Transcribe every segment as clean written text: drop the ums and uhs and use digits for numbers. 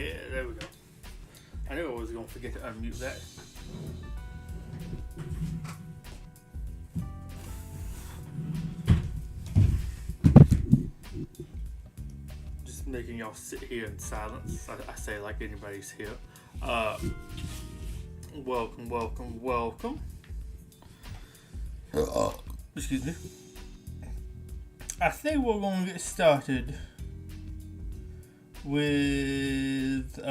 Yeah, there we go. I knew I was going to forget to unmute that. Just making y'all sit here in silence. I say like anybody's here. Welcome, welcome, welcome. Excuse me. I think we're going to get started with, is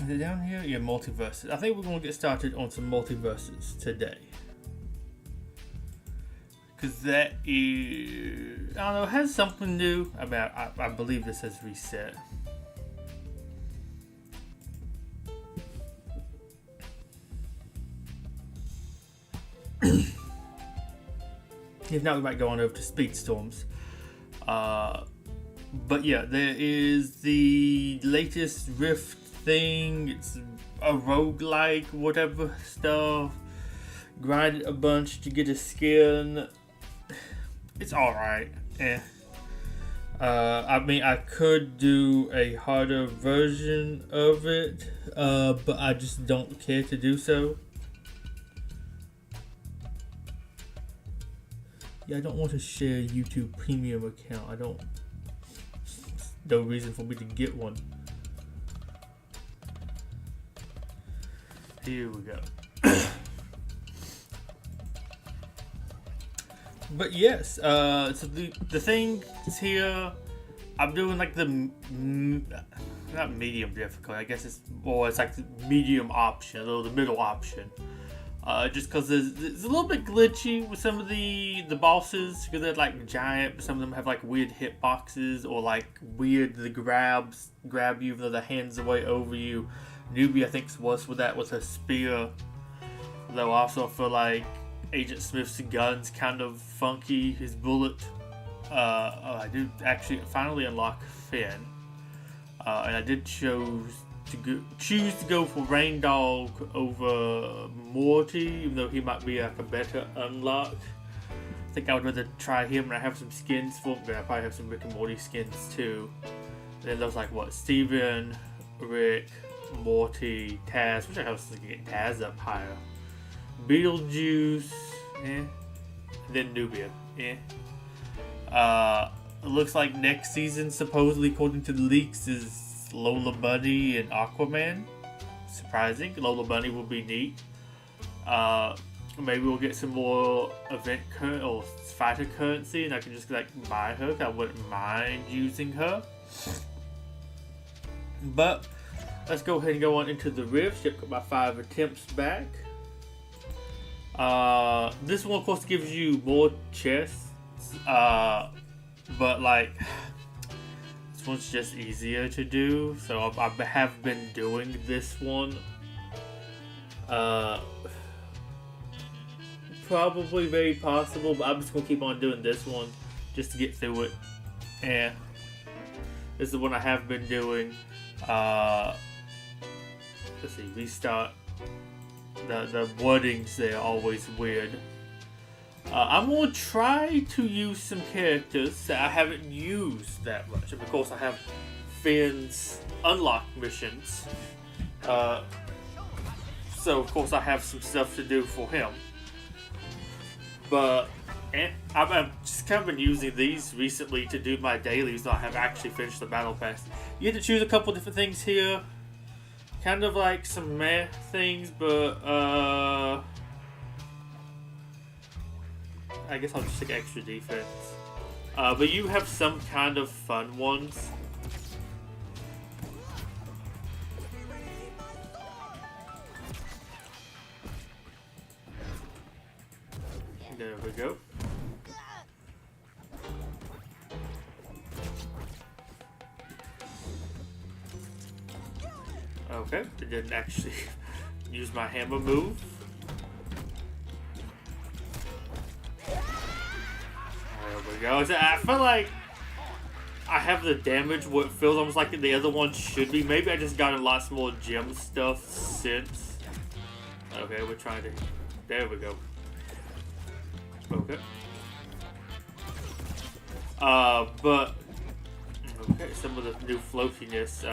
it down here? Yeah, Multiverses. I think we're going to get started on some Multiverses today. Because that is, I don't know, it has something new. I believe this has reset. If not, we might go on over to Speedstorms. But yeah, there is the latest Rift thing. It's a roguelike, whatever stuff. Grind a bunch to get a skin. It's alright. I mean, I could do a harder version of it, but I just don't care to do so. Yeah, I don't want to share a YouTube premium account. No reason for me to get one. Here we go. But yes, so the thing is here, I'm doing like the, not medium difficult, I guess it's like the medium option, or the middle option. Just because it's a little bit glitchy with some of the bosses, because they're like giant, but some of them have like weird hitboxes, or like weird, the grab you even though the hands are way over you. Newbie, I think, was with that with her spear. Though I also feel like Agent Smith's gun's kind of funky, his bullet. I did actually finally unlock Finn. And I did choose to go for Rain Dog over Morty, even though he might be like a better unlock. I think I would rather try him, and I have some skins for him, but I probably have some Rick and Morty skins too. And then there's like what, Steven, Rick, Morty, Taz, which I hope to get Taz up higher. Beetlejuice, and then Nubia, It looks like next season, supposedly according to the leaks, is Lola Bunny and Aquaman. Surprising. Lola Bunny will be neat. Maybe we'll get some more event or fighter currency, and I can just like buy her. I wouldn't mind using her. But let's go ahead and go on into the Rift. Got my 5 attempts back. This one, of course, gives you more chests. But like, this one's just easier to do, so I have been doing this one. Probably very possible, but I'm just gonna keep on doing this one just to get through it. And this is the one I have been doing. Let's see, restart. The wordings there are always weird. I'm going to try to use some characters that I haven't used that much. And of course I have Finn's unlock missions. So of course I have some stuff to do for him. But I've just kind of been using these recently to do my dailies, though I have actually finished the battle pass. You get to choose a couple different things here. Kind of like some meh things, but I guess I'll just take extra defense. But you have some kind of fun ones. There we go. Okay, I didn't actually use my hammer move. There we go. I feel like I have the damage where it feels almost like the other one should be. Maybe I just got a lot more gem stuff since. Okay, we're trying to... There we go. Okay. But... Okay, some of the new floatiness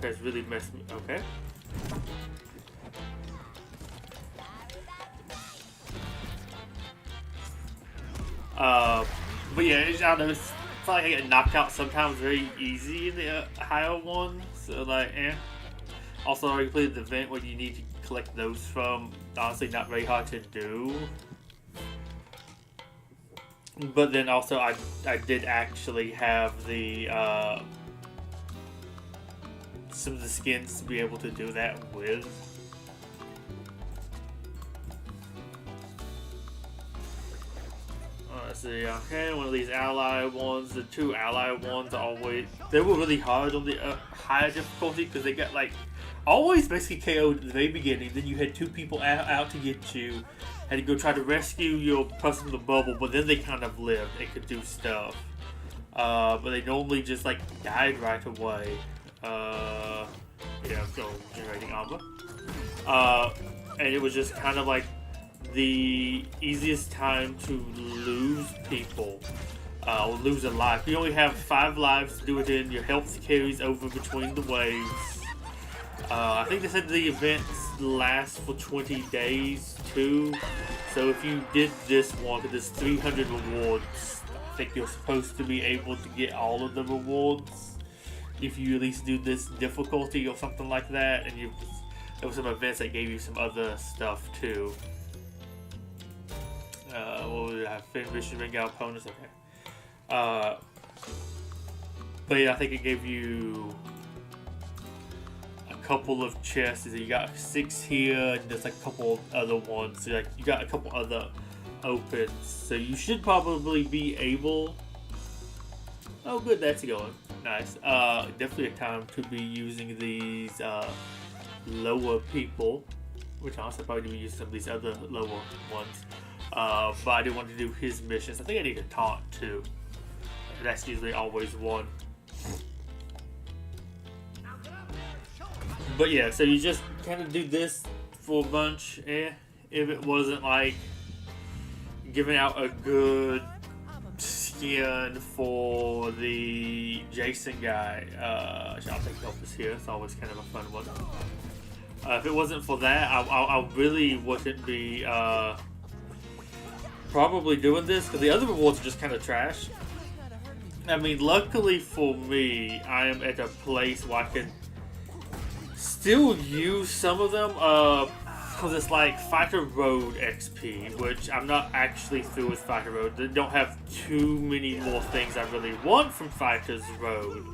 has really messed me. Okay. But yeah, I don't know. It's like I get knocked out sometimes very easy in the higher one. So like, Also, I completed the event where you need to collect those from. Honestly, not very hard to do. But then also, I did actually have the some of the skins to be able to do that with. Let's see, okay, one of these ally ones, the two ally ones they were really hard on the higher difficulty because they got like, always basically KO'd at the very beginning, then you had two people out to get you, had to go try to rescue your person from the bubble, but then they kind of lived and could do stuff. But they normally just like died right away. Yeah, so generating armor. And it was just kind of like the easiest time to lose people, or lose a life. You only have 5 lives to do it in. Your health carries over between the waves. I think they said the events last for 20 days too. So if you did this one, there's 300 rewards. I think you're supposed to be able to get all of the rewards if you at least do this difficulty or something like that. And there were some events that gave you some other stuff too. What would I have? Finish ring out opponents. Okay. But yeah, I think it gave you a couple of chests. You got 6 here, and there's like a couple other ones. So like you got a couple other opens. So you should probably be able. Oh, good, that's going nice. Definitely a time to be using these lower people, which honestly probably be using some of these other lower ones. But I didn't want to do his missions. I think I need a taunt too. That's usually always one. But yeah, so you just kind of do this for a bunch. If it wasn't like giving out a good skin for the Jason guy, I'll take help this here. It's always kind of a fun one. If it wasn't for that, I really wouldn't be probably doing this, because the other rewards are just kind of trash. I mean, luckily for me, I am at a place where I can still use some of them, because it's like Fighter Road XP, which I'm not actually through with Fighter Road. They don't have too many more things I really want from Fighter's Road,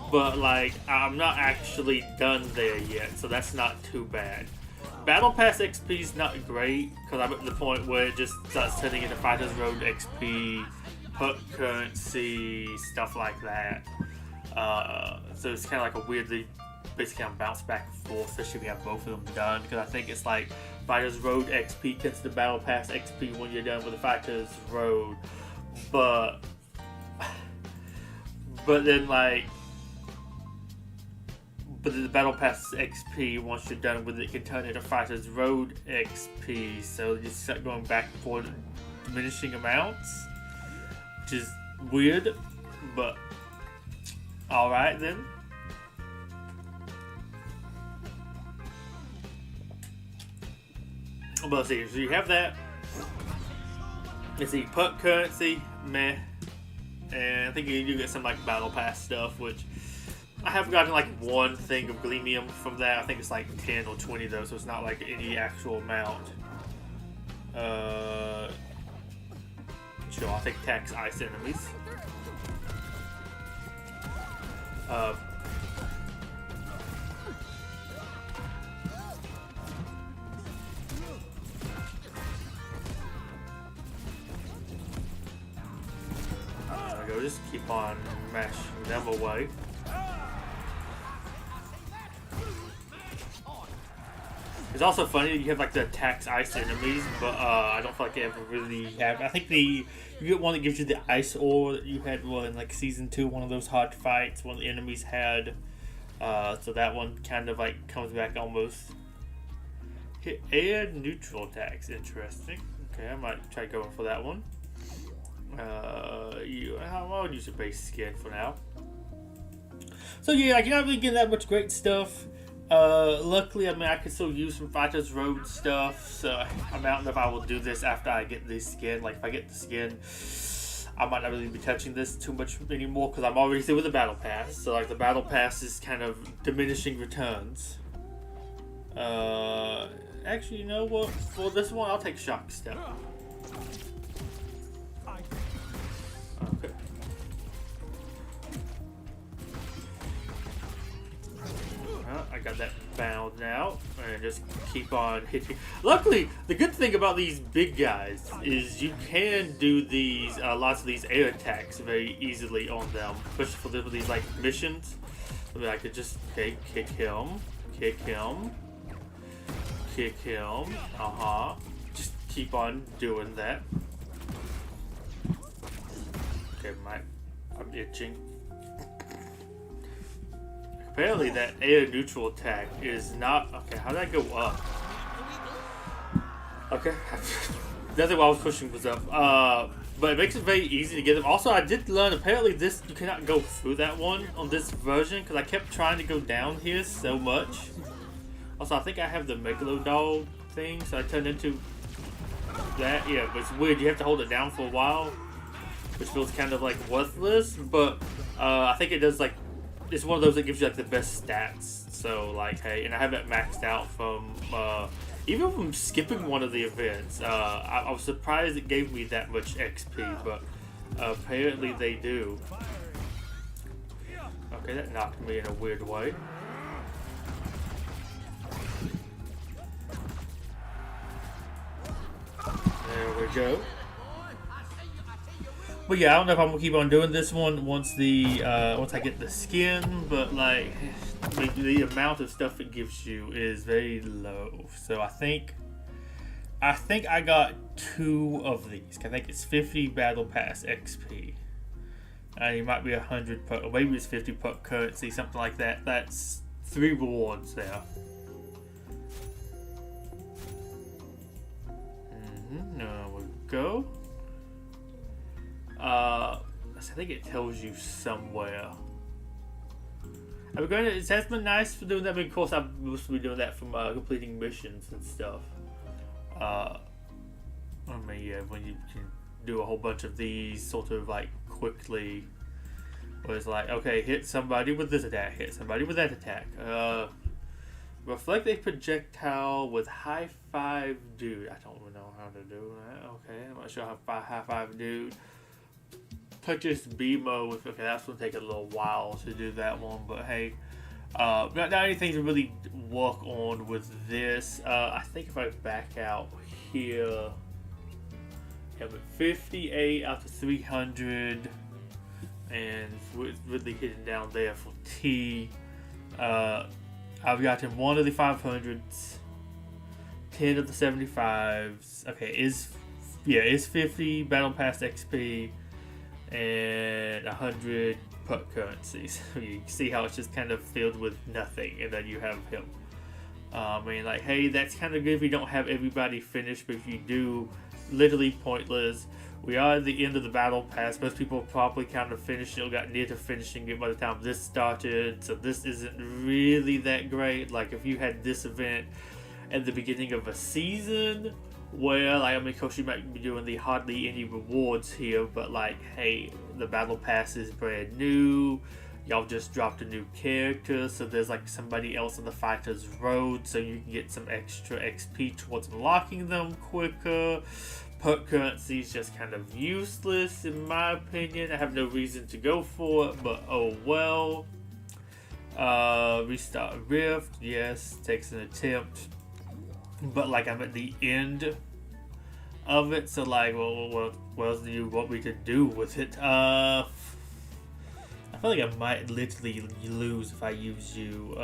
but like, I'm not actually done there yet, so that's not too bad. Battle Pass XP is not great, because I'm at the point where it just starts turning into Fighter's Road XP, put currency, stuff like that. So it's kind of like a weirdly, basically I'm bounced back and forth, especially if you have both of them done, because I think it's like Fighter's Road XP gets the Battle Pass XP when you're done with the Fighter's Road, but then like, but the Battle Pass XP, once you're done with it, can turn into Fighter's Road XP. So you start going back for diminishing amounts, which is weird, but alright then. But let's see, so you have that. Let's see, put currency, meh. And I think you do get some like Battle Pass stuff, which I have gotten like one thing of Gleamium from that. I think it's like 10 or 20 though, so it's not like any actual amount. Sure, I'll take tax ice enemies. There we go, just keep on mashing them away. It's also funny that you have like the tax ice enemies, but I don't feel like they ever really have. I think you get one that gives you the ice ore that you had in like season 2, one of those hard fights, one of the enemies had. So that one kind of like comes back almost. Hit air neutral attacks, interesting. Okay, I might try going for that one. I'll use a base skin for now. So yeah, I can't really get that much great stuff. Luckily, I mean, I can still use some Fighters Road stuff. So I don't know if I will do this after I get this skin. Like if I get the skin, I might not really be touching this too much anymore because I'm already through with the Battle Pass. So like the Battle Pass is kind of diminishing returns. Actually, you know what? For this one, I'll take Shock Step. Okay. I got that bound now, and just keep on hitting. Luckily, the good thing about these big guys is you can do these lots of these air attacks very easily on them, especially for these like missions. I mean, I could just kick him. Just keep on doing that. Okay, I'm itching. Apparently that air neutral attack is not... Okay, how did I go up? Okay. That's what I was pushing was up. But it makes it very easy to get them. Also, I did learn, apparently this, you cannot go through that one on this version, because I kept trying to go down here so much. Also, I think I have the Megalodon thing, so I turned into that. Yeah, but it's weird. You have to hold it down for a while, which feels kind of like worthless, but I think it does like... It's one of those that gives you like the best stats. So like, hey, and I have it maxed out from even from skipping one of the events. I was surprised it gave me that much XP, but apparently they do. Okay, that knocked me in a weird way. There we go. But yeah, I don't know if I'm gonna keep on doing this one once I get the skin, but like the amount of stuff it gives you is very low. So I think I got 2 of these. I think it's 50 Battle Pass XP. It might be 100 puck, or maybe it's 50 puck currency, something like that. That's 3 rewards there. There we go. I think it tells you somewhere. It has been nice for doing that, but of course I'm supposed to be doing that from completing missions and stuff. I mean, yeah, when you can do a whole bunch of these sort of like quickly, where it's like, okay, hit somebody with this attack, hit somebody with that attack. Reflect a projectile with high five dude. I don't even know how to do that. Okay, I'm not sure how high five dude. Purchase BMO with, okay, that's gonna take a little while to do that one, but hey, not anything to really work on with this. I think if I back out here, I'm at 58 out of 300, and really hitting down there for T. I've gotten 1 of the 500s, 10 of the 75s. Okay, it's 50 Battle Pass XP and 100 puck currencies. You can see how it's just kind of filled with nothing, and then you have him. I mean, like, hey, that's kind of good if you don't have everybody finished, but if you do, literally pointless. We are at the end of the Battle Pass. Most people probably kind of finished it, got near to finishing it by the time this started, so this isn't really that great. Like, if you had this event at the beginning of a season, where, like, I mean, of course you might be doing the hardly any rewards here, but like, hey, the Battle Pass is brand new. Y'all just dropped a new character, so there's like somebody else on the Fighters Road, so you can get some extra XP towards unlocking them quicker. Puck currency is just kind of useless in my opinion. I have no reason to go for it, but oh well. Restart Rift, yes, takes an attempt, but like I'm at the end of it, so like, well, what else do you want me to do with it? I feel like I might literally lose if I use you.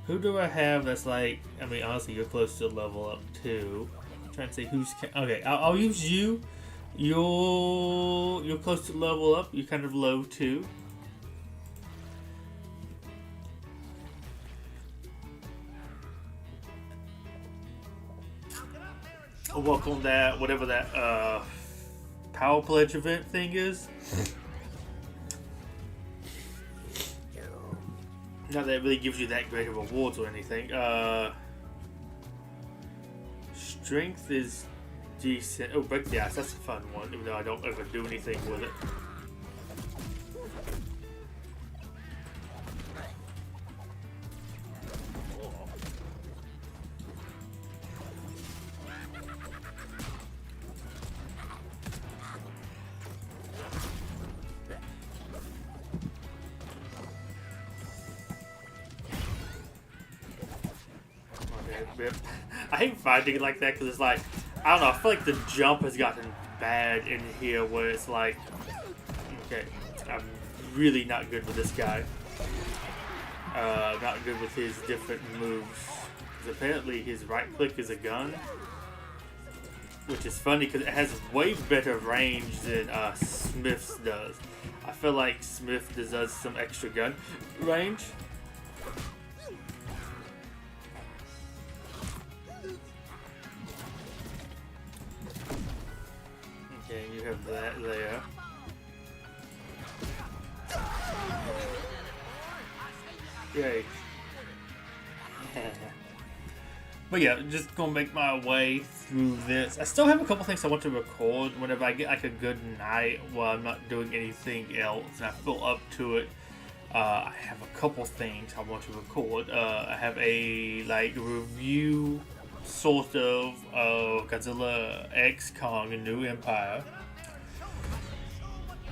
Who do I have that's like, I mean, honestly, you're close to level up too. I'm trying to say who's, okay, I'll use you. You're close to level up, you're kind of low too. I'll work on that, whatever that, power pledge event thing is. Not that it really gives you that great of rewards or anything. Strength is decent. Oh, break the ice, that's a fun one, even though I don't ever do anything with it. I hate finding it like that because it's like, I don't know, I feel like the jump has gotten bad in here where it's like, okay, I'm really not good with this guy. Not good with his different moves. Because apparently his right click is a gun. Which is funny because it has way better range than Smith's does. I feel like Smith does some extra gun range. Okay, you have that there. Yay. But yeah, just gonna make my way through this. I still have a couple things I want to record whenever I get like a good night while I'm not doing anything else and I feel up to it. I have a couple things I want to record. I have a like review sort of Godzilla X Kong and New Empire.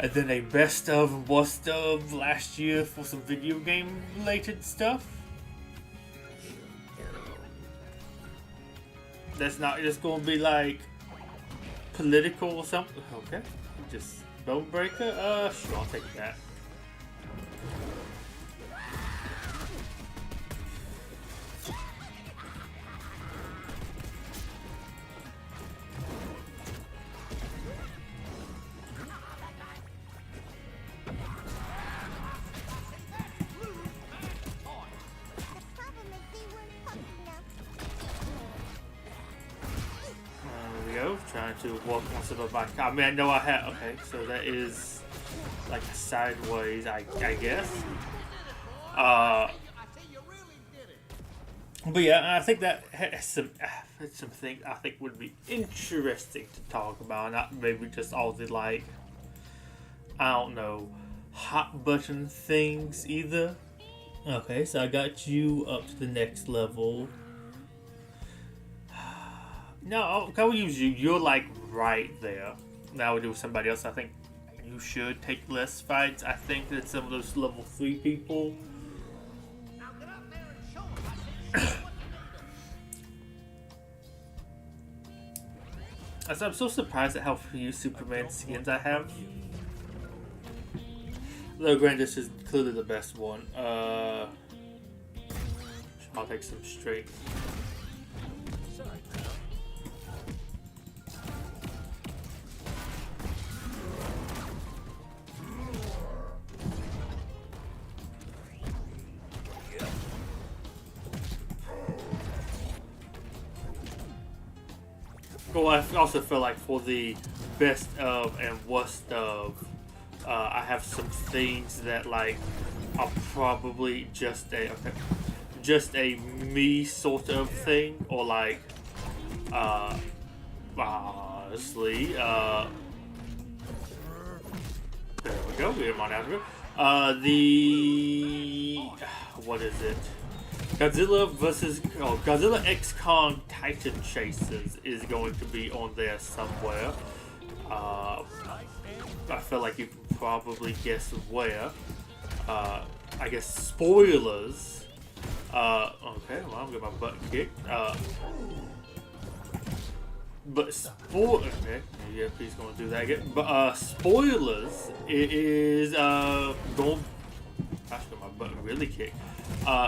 And then a best of and worst of last year for some video game related stuff. That's not just gonna be like political or something. Okay, just Bone Breaker. Sure, I'll take that. Trying to walk myself up back. I mean, I know I have. Okay, so that is like sideways, I guess. But yeah, I think that has some things I think would be interesting to talk about. Not maybe just all the like, I don't know, hot button things either. Okay, so I got you up to the next level. No, can we use you? You're like right there. Now we do somebody else. I think you should take less fights. I think that some of those level 3 people. I'm so surprised at how few Superman skins I have. Though granted, this is clearly the best one. I'll take some straight. Well, I also feel like for the best of and worst of, I have some things that like are probably just a me sort of thing, or like honestly, there we go. We have on out of it. What is it? Godzilla X Kong Titan Chasers is going to be on there somewhere. I feel like you can probably guess where. I guess spoilers. Okay, well, I'm getting my butt kicked. Okay, yeah, he's gonna do that again. But spoilers, it is going. Gosh, got my butt really kicked.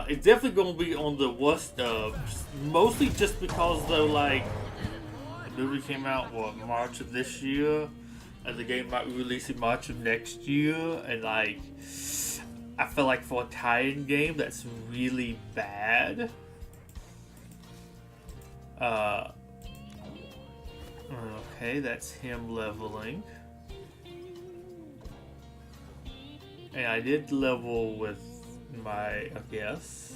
It's definitely going to be on the worst of, mostly just because though, like, the movie came out March of this year, and the game might be released in March of next year, and like, I feel like for a tie-in game that's really bad. Okay, that's him leveling. And I did level with my, I guess.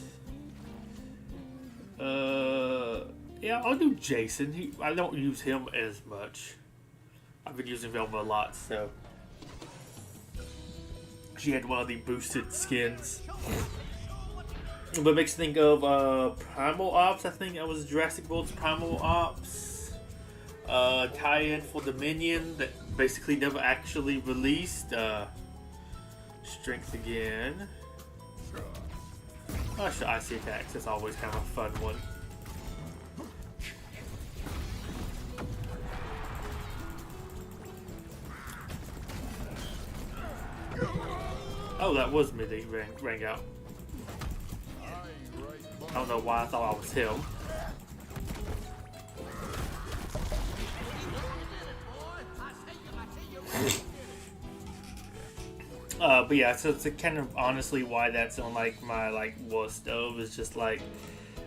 Yeah, I'll do Jason. I don't use him as much. I've been using Velma a lot, so. She had one of the boosted skins. But it makes me think of Primal Ops. I think that was Jurassic World's Primal Ops tie-in for Dominion that basically never actually released. Strength again. Oh, sure, Icy Attacks. That's always kind of a fun one. Oh, that was me that rang out. I don't know why I thought I was him. But yeah, so it's kind of honestly why that's on like my worst of is just like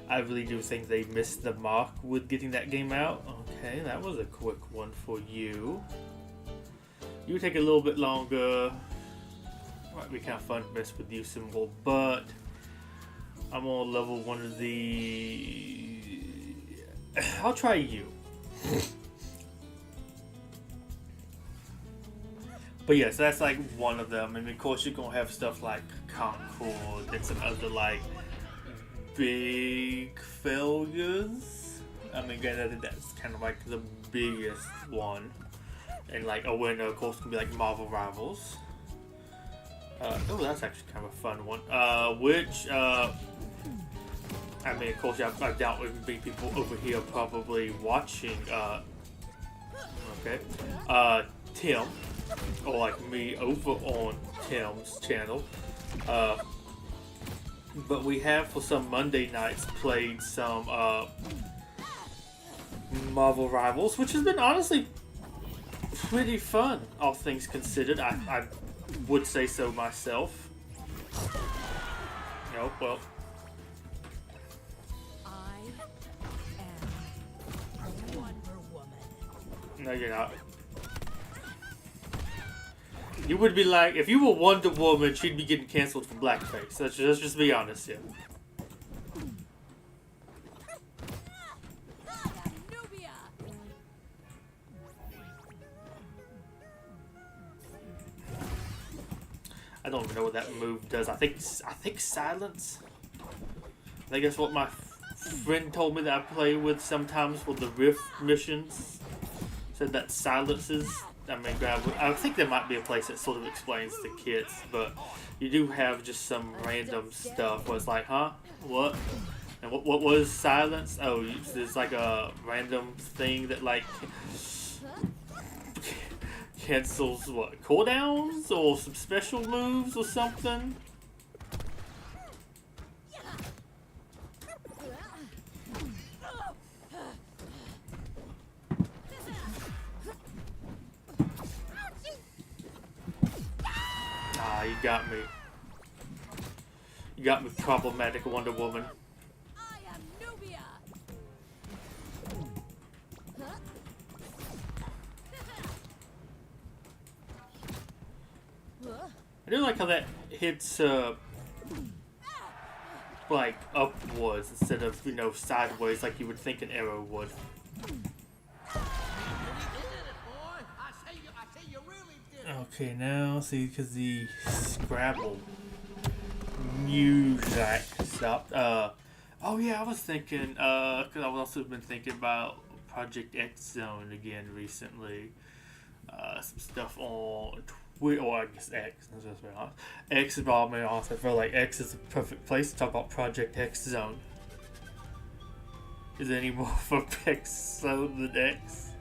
I really do think they missed the mark with getting that game out. Okay, that was a quick one for you. You would take a little bit longer. Might be kind of fun to mess with you some more, but I'm on level one of the. I'll try you. But yeah, so that's like one of them, and of course you're gonna have stuff like Concord and some other like big failures. I mean, again, that's kind of like the biggest one, and like a winner, of course, can be like Marvel Rivals. Oh, that's actually kind of a fun one. Which, I mean, of course, I doubt there would be people over here probably watching, okay, Tim, or like me over on Tim's channel. But we have, for some Monday nights, played some, Marvel Rivals, which has been honestly pretty fun, all things considered. I would say so myself. Oh, well. I am Wonder Woman. No, you're not. You would be like, if you were Wonder Woman, she'd be getting canceled for blackface. Let's just be honest here. I don't even know what that move does. I think silence. I think that's what my friend told me that I play with sometimes for the Rift missions. Said that silences. I mean, I think there might be a place that sort of explains the kits, but you do have just some random stuff where it's like, huh? What? And what was silence? Oh, there's like a random thing that like cancels what, cooldowns or some special moves or something. Ah, you got me. You got me, problematic Wonder Woman. I do like how that hits, like, upwards instead of, you know, sideways like you would think an arrow would. Okay, now, see, because the Scrabble music stopped. Oh yeah, I was thinking, because I've also been thinking about Project X Zone again recently. Some stuff on Twitter, or I guess X. X involved me also. I feel like X is the perfect place to talk about Project X Zone. Is there any more for X Zone than X?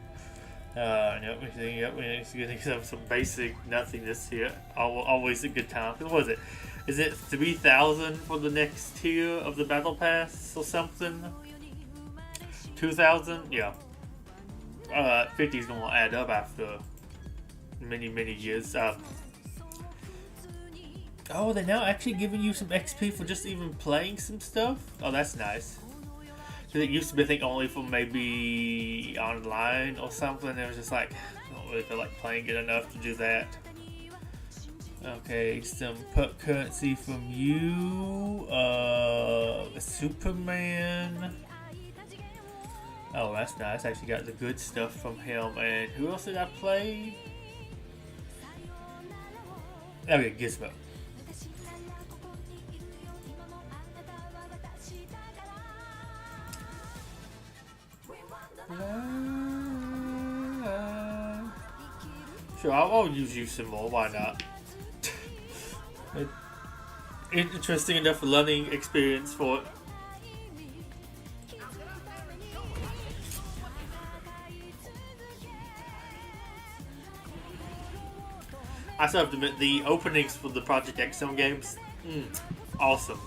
Yep, we need some basic nothingness here. Always a good time. What was it? Is it 3,000 for the next tier of the Battle Pass or something? 2,000? Yeah. 50 is gonna add up after many years. Oh, they're now actually giving you some XP for just even playing some stuff? Oh, that's nice. Because it used to be, I think, only for maybe online or something. It was just like, I don't really feel like playing it enough to do that. Okay, some currency from you. Superman. Oh, that's nice. Actually got the good stuff from him. And who else did I play? Okay, Gizmo. Sure, I'll use you some more. Why not? Interesting enough learning experience for it. I still have to admit, the openings for the Project XM games, awesome.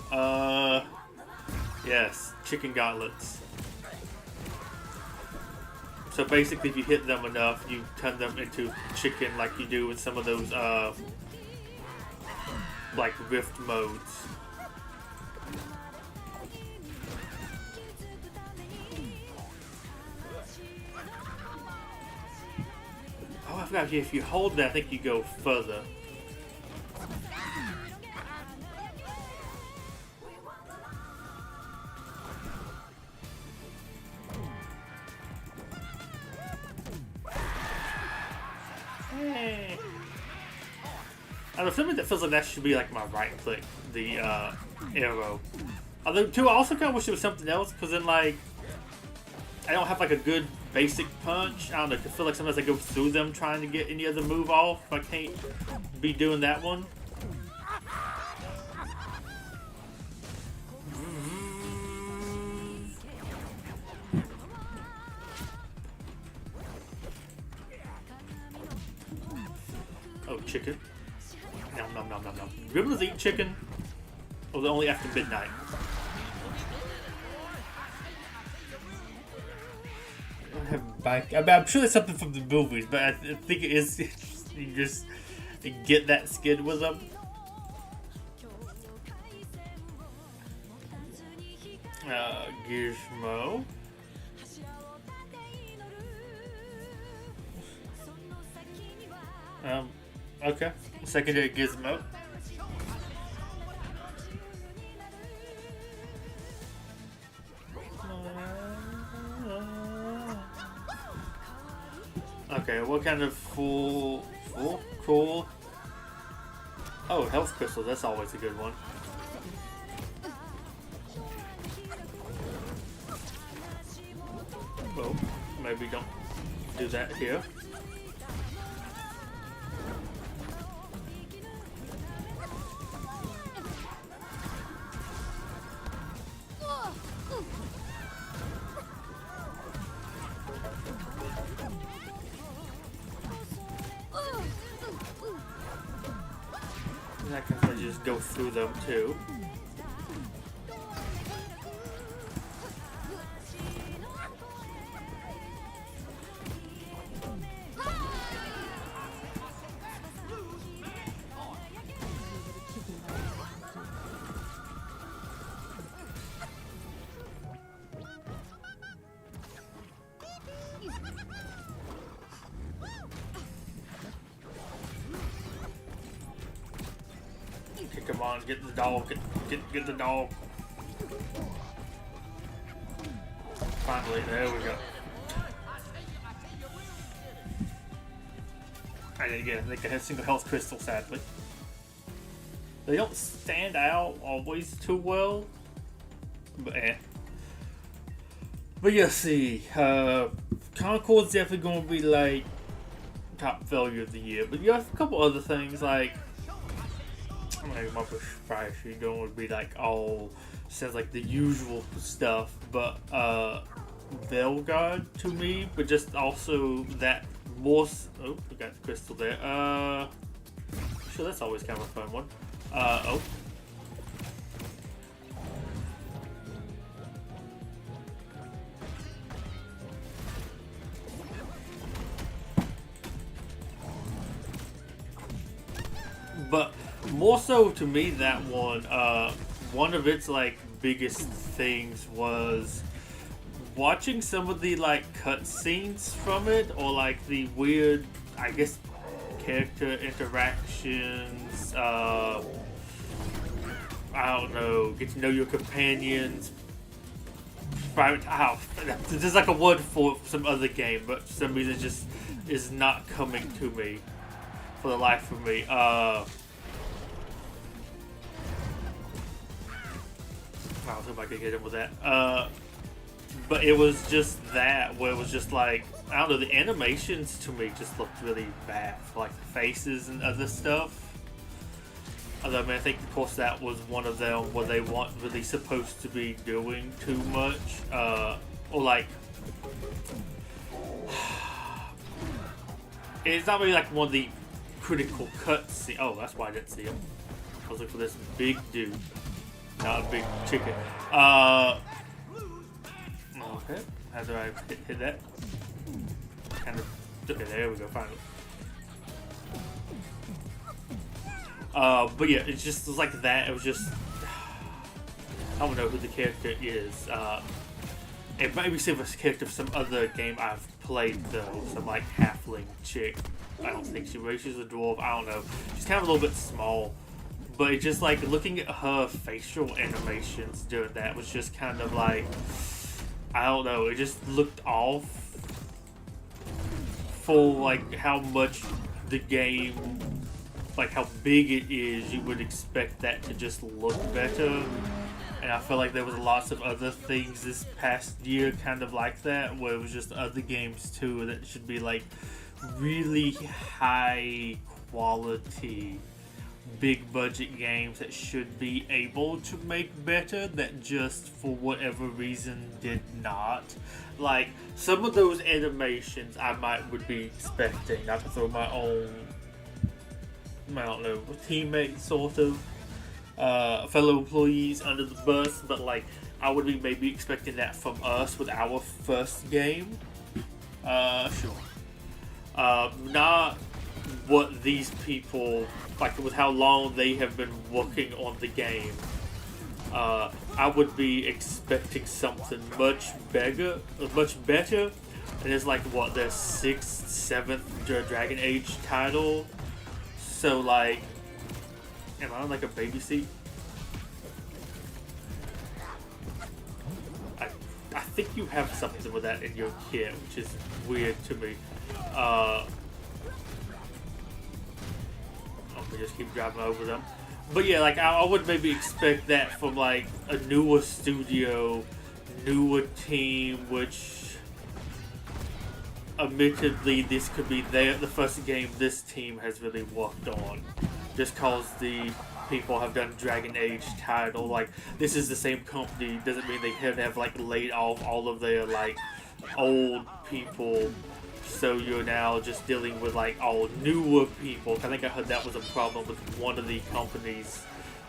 Yes, chicken gauntlets. So basically, if you hit them enough, you turn them into chicken like you do in some of those, like Rift modes. Oh, I forgot, if you hold that, I think you go further. Hey. I don't know, something that feels like that should be like my right click, the arrow. Although, too, I also kind of wish it was something else, because then, like, I don't have like a good basic punch. I don't know, I feel like sometimes I go through them trying to get any other move off. I can't be doing that one. Oh, chicken. Nom nom nom nom nom. Gremlins eat chicken? Or only after midnight? I'm sure it's something from the movies, but I think it is. You just get that skin with them. Gizmo. Okay. Secondary Gizmo. Okay, what kind of full cool? Oh, health crystals, that's always a good one. Well, maybe don't do that here. I can just go through them too. Come on, get the dog, get the dog. Finally, there we go. And again, they can have single health crystal, sadly. They don't stand out always too well, but But yeah, see, Concord's definitely going to be like top failure of the year. But you have a couple other things like. My price going would be like all sounds like the usual stuff, but Velgard to me, but just also that more. Oh, we got the crystal there. Sure, that's always kind of a fun one. Oh. But more so to me, that one of its like biggest things was watching some of the like cutscenes from it, or like the weird, I guess, character interactions. I don't know, get to know your companions. Private, there's like a word for some other game, but for some reason it just is not coming to me for the life of me. I don't think I could get in with that. But it was just that, where it was just like, I don't know, the animations to me just looked really bad for like the faces and other stuff. Although, I mean, I think, of course, that was one of them where they weren't really supposed to be doing too much. Or, like, it's not really like one of the critical cutscenes. Oh, that's why I didn't see him. I was looking for this big dude, not a big chicken. Okay, how do I hit that? Kind of. Okay, there we go, finally. But yeah, it just was like that. It was just, I don't know who the character is. It might be some character of some other game I've played though. Some like halfling chick. I don't think she's a dwarf. I don't know. She's kind of a little bit small. But it just like looking at her facial animations doing that was just kind of like, I don't know. It just looked off for like how much the game, like how big it is. You would expect that to just look better. And I feel like there was lots of other things this past year kind of like that, where it was just other games too that should be like really high quality, big budget games that should be able to make better, that just for whatever reason did not. Like some of those animations I would be expecting, not to throw my own, I don't know, teammates sort of, fellow employees under the bus, but like I would be maybe expecting that from us with our first game. Sure. Not what these people, like with how long they have been working on the game. I would be expecting something much better. And it's like what, their 6th, 7th Dragon Age title. So like, am I on like a baby seat? I think you have something with that in your kit, which is weird to me. Let me just keep driving over them. But yeah, like I would maybe expect that from like a newer studio, newer team, which admittedly this could be the first game this team has really worked on. Just cause the people have done Dragon Age title, like this is the same company, doesn't mean they have like laid off all of their like old people. So you're now just dealing with like all newer people. I think I heard that was a problem with one of the companies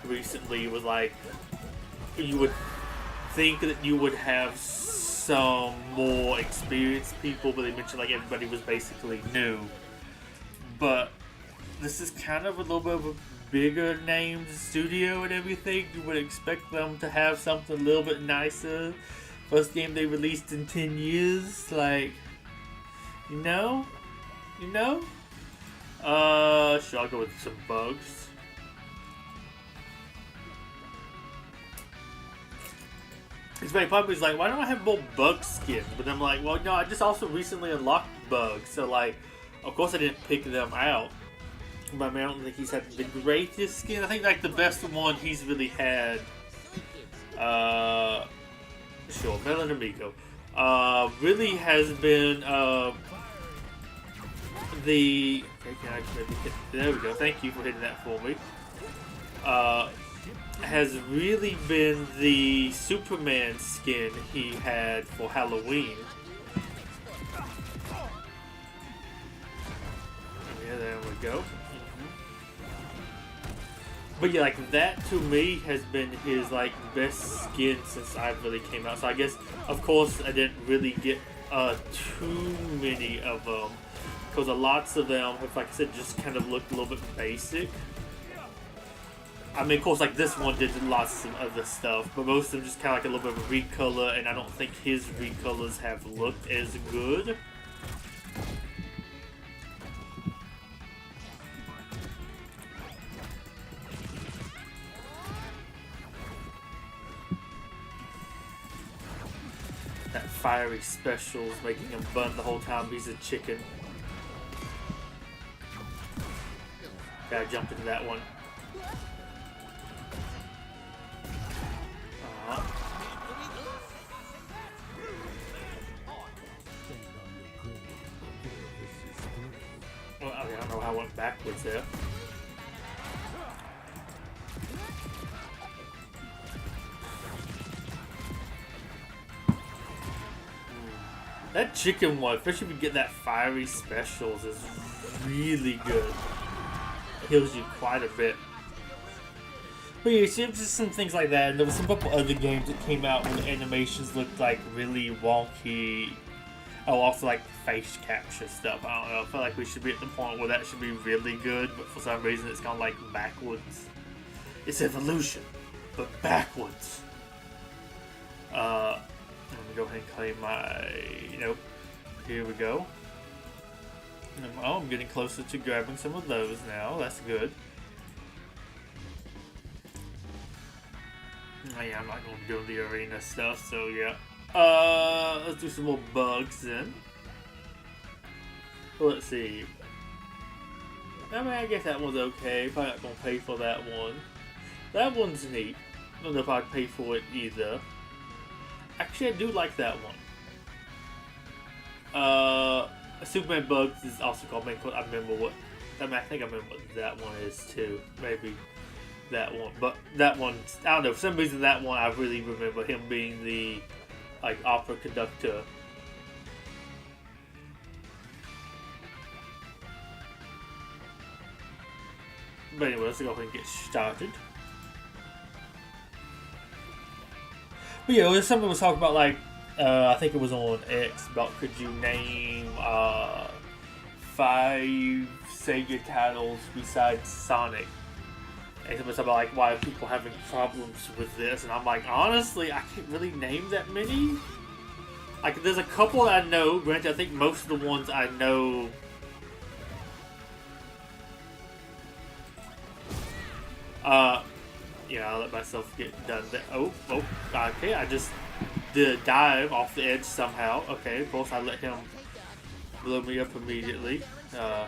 recently. Was like, you would think that you would have some more experienced people, but they mentioned like everybody was basically new. But this is kind of a little bit of a bigger named studio and everything. You would expect them to have something a little bit nicer. First game they released in 10 years, like, you know? Sure, I'll go with some bugs. It's very popular. It's like, why don't I have more bug skins? But I'm like, well, no, I just also recently unlocked bugs. So, like, of course I didn't pick them out. But I mean, I don't think he's had the greatest skin. I think, like, the best one he's really had, sure, Melon Amigo, really has been, okay, can I maybe hit, there we go, thank you for hitting that for me, has really been the Superman skin he had for Halloween. Yeah, there we go. But yeah, like that to me has been his like best skin since I really came out. So I guess, of course, I didn't really get too many of them, because lots of them have, like I said, just kind of looked a little bit basic. I mean, of course, like this one did lots of other stuff, but most of them just kind of like a little bit of a recolor, and I don't think his recolors have looked as good. That fiery specials making him burn the whole time he's a chicken. Gotta jump into that one. Well, I don't know how I went backwards there. That chicken one, especially if you get that fiery specials, is really good. It heals you quite a bit. But yeah, see, just some things like that. And there was some couple other games that came out where the animations looked like really wonky. Oh, also like face capture stuff. I don't know. I feel like we should be at the point where that should be really good, but for some reason it's gone like backwards. It's evolution, but backwards. Let me go ahead and claim my... Nope. Here we go. Oh, I'm getting closer to grabbing some of those now. That's good. Oh, yeah, I'm not going to do the arena stuff, so yeah. Let's do some more bugs then. Let's see. I mean, I guess that one's okay. Probably not going to pay for that one. That one's neat. I don't know if I'd pay for it either. Actually, I do like that one. Superman Bugs is also called Main Quest. I remember what. I mean, I think I remember what that one is too. Maybe that one, but that one. I don't know. For some reason, that one I really remember him being the like opera conductor. But anyway, let's go ahead and get started. But yeah, somebody was talking about like, I think it was on X, about could you name 5 Sega titles besides Sonic? And somebody was talking about like, why are people having problems with this? And I'm like, honestly, I can't really name that many. Like, there's a couple that I know. Granted, I think most of the ones I know... Yeah, I'll let myself get done there. Oh, okay, I just did a dive off the edge somehow. Okay, of course I let him blow me up immediately. Man,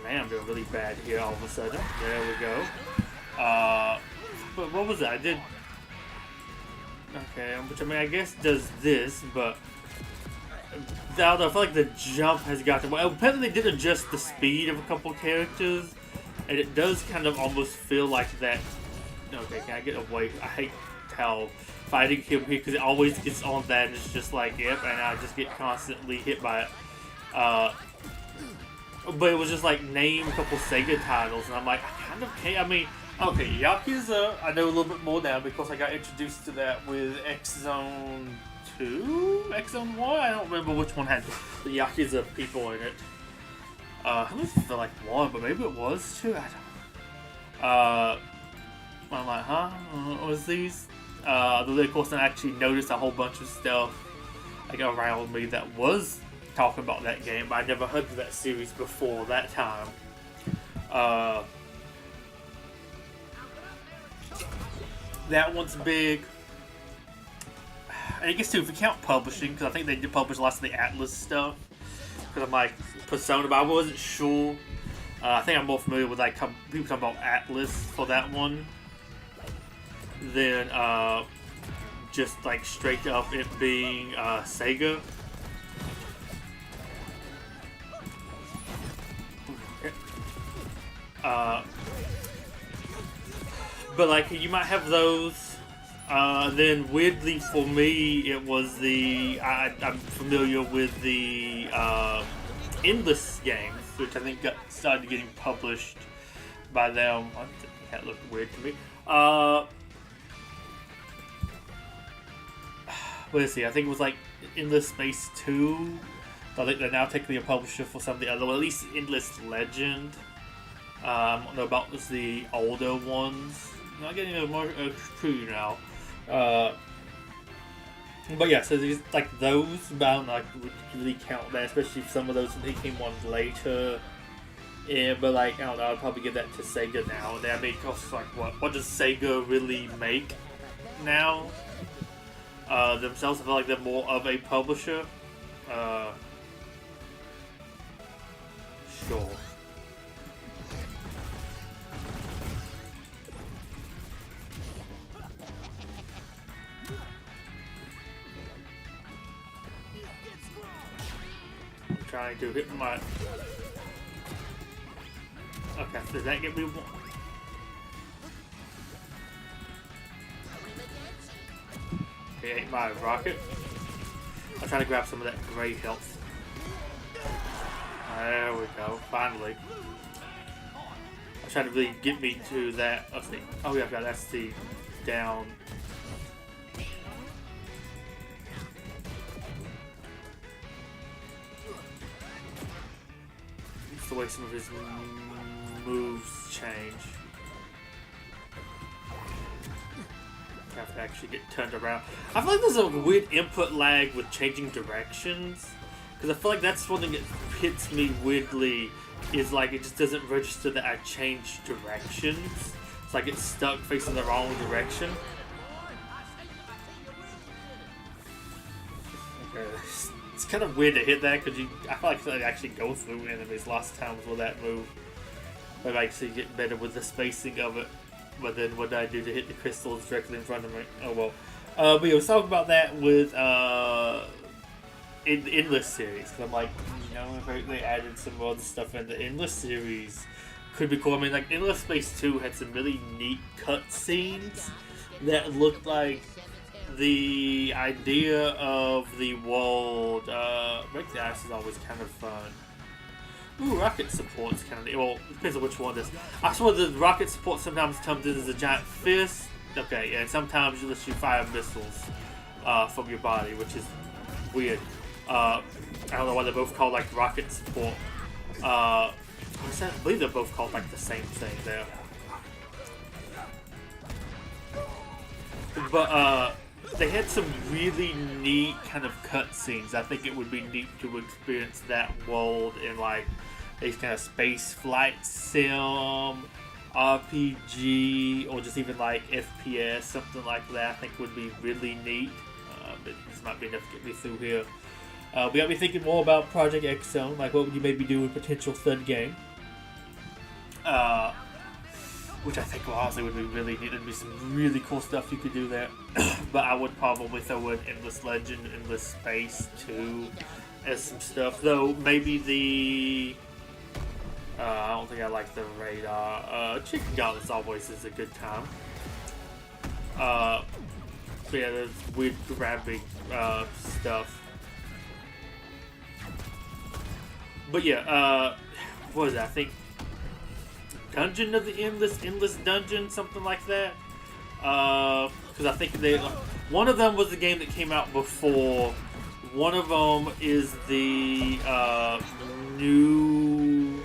I'm doing really bad here all of a sudden. There we go. But what was that? I did... Okay, which I mean, I guess does this, but I don't know, I feel like the jump has got to... Well, apparently they did adjust the speed of a couple characters, and it does kind of almost feel like that... Okay, can I get away? I hate how fighting him here, because it always gets on that, and it's just like, yep, and I just get constantly hit by it. But it was just like, name a couple Sega titles, and I'm like, I kind of can't, I mean... Okay, Yakuza, I know a little bit more now because I got introduced to that with X-Zone 2? X-Zone 1? I don't remember which one had the Yakuza people in it. I don't feel like 1, but maybe it was 2? I don't know. I'm like, huh? What was these? Then of course I actually noticed a whole bunch of stuff like around me that was talking about that game, but I never heard of that series before that time. That one's big. And I guess too, if we count publishing, because I think they did publish lots of the Atlas stuff. Because I'm like, Persona, but I wasn't sure. I think I'm more familiar with like people talking about Atlas for that one than just like straight up it being Sega. But like you might have those. Then weirdly for me, it was the I'm familiar with the Endless games, which I think started getting published by them. That looked weird to me. Let's see. I think it was like Endless Space 2. I think they're now technically a publisher for some of the other, well, at least Endless Legend. I don't know about the older ones. Not getting a more true now. But yeah, so there's like those, but I don't know, like, would really count that, especially if some of those became ones later. Yeah, but like I don't know, I'd probably give that to Sega now. I mean, cause like what does Sega really make now? Themselves, I feel like they're more of a publisher. Uh, sure. I'm trying to hit my. Okay, did that get me one? Okay, ate my rocket. I'm trying to grab some of that gray health. There we go, finally. I'm trying to really get me to that. Let's see. Oh yeah, that's the down. It's the way some of his moves change. I have to actually get turned around. I feel like there's a weird input lag with changing directions. Because I feel like that's one thing that hits me weirdly, is like it just doesn't register that I changed directions. It's like it's stuck facing the wrong direction. Okay, it's kind of weird to hit that because I feel like I actually go through enemies lots of times with that move. But I actually get better with the spacing of it. But then what did I do to hit the crystals directly in front of me? Oh well. But yeah, let's talk about that with in the Endless series. Because I'm like, you know, if they added some other stuff in the Endless series, could be cool. I mean, like Endless Space 2 had some really neat cutscenes that looked like the idea of the world. Break the Ice is always kind of fun. Ooh, rocket support's kind of... Well, it depends on which one it is. I swear the rocket support sometimes comes in as a giant fist. Okay, and sometimes you let you fire missiles from your body, which is weird. I don't know why they're both called, like, rocket support. I believe they're both called, like, the same thing there. But, they had some really neat kind of cutscenes. I think it would be neat to experience that world in like these kind of space flight sim, RPG, or just even like FPS, something like that. I think would be really neat. But this might be enough to get me through here. We got me thinking more about Project X Zone, like what would you maybe do with potential third game. Which I think honestly would be really neat. There'd be some really cool stuff you could do there. But I would probably throw in Endless Legend, Endless Space 2 as some stuff. Though maybe the... I don't think I like the radar. Chicken Gauntlets always is a good time. Yeah, there's weird grabbing stuff. But yeah, what was that? I think Dungeon of the Endless Dungeon, something like that. Because I think one of them was the game that came out before. One of them is the new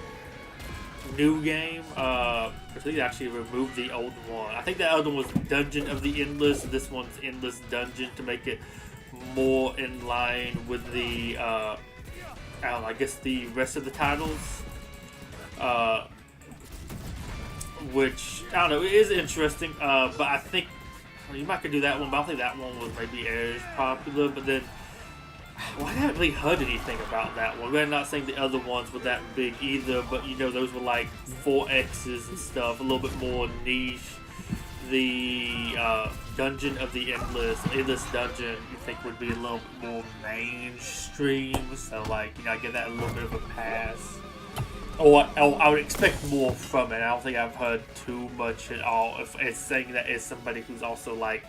game. I think they actually removed the old one. I think the other one was Dungeon of the Endless. This one's Endless Dungeon to make it more in line with the I don't know, I guess the rest of the titles. Which, I don't know, it is interesting, but I think you might could do that one, but I think that one was maybe as popular, but then, well, I haven't really heard anything about that one. We're not saying the other ones were that big either, but you know, those were like 4Xs and stuff, a little bit more niche. The Dungeon of the Endless Dungeon, you think would be a little bit more mainstream, so like, you know, I give that a little bit of a pass. Or I would expect more from it. I don't think I've heard too much at all. If it's saying that as somebody who's also like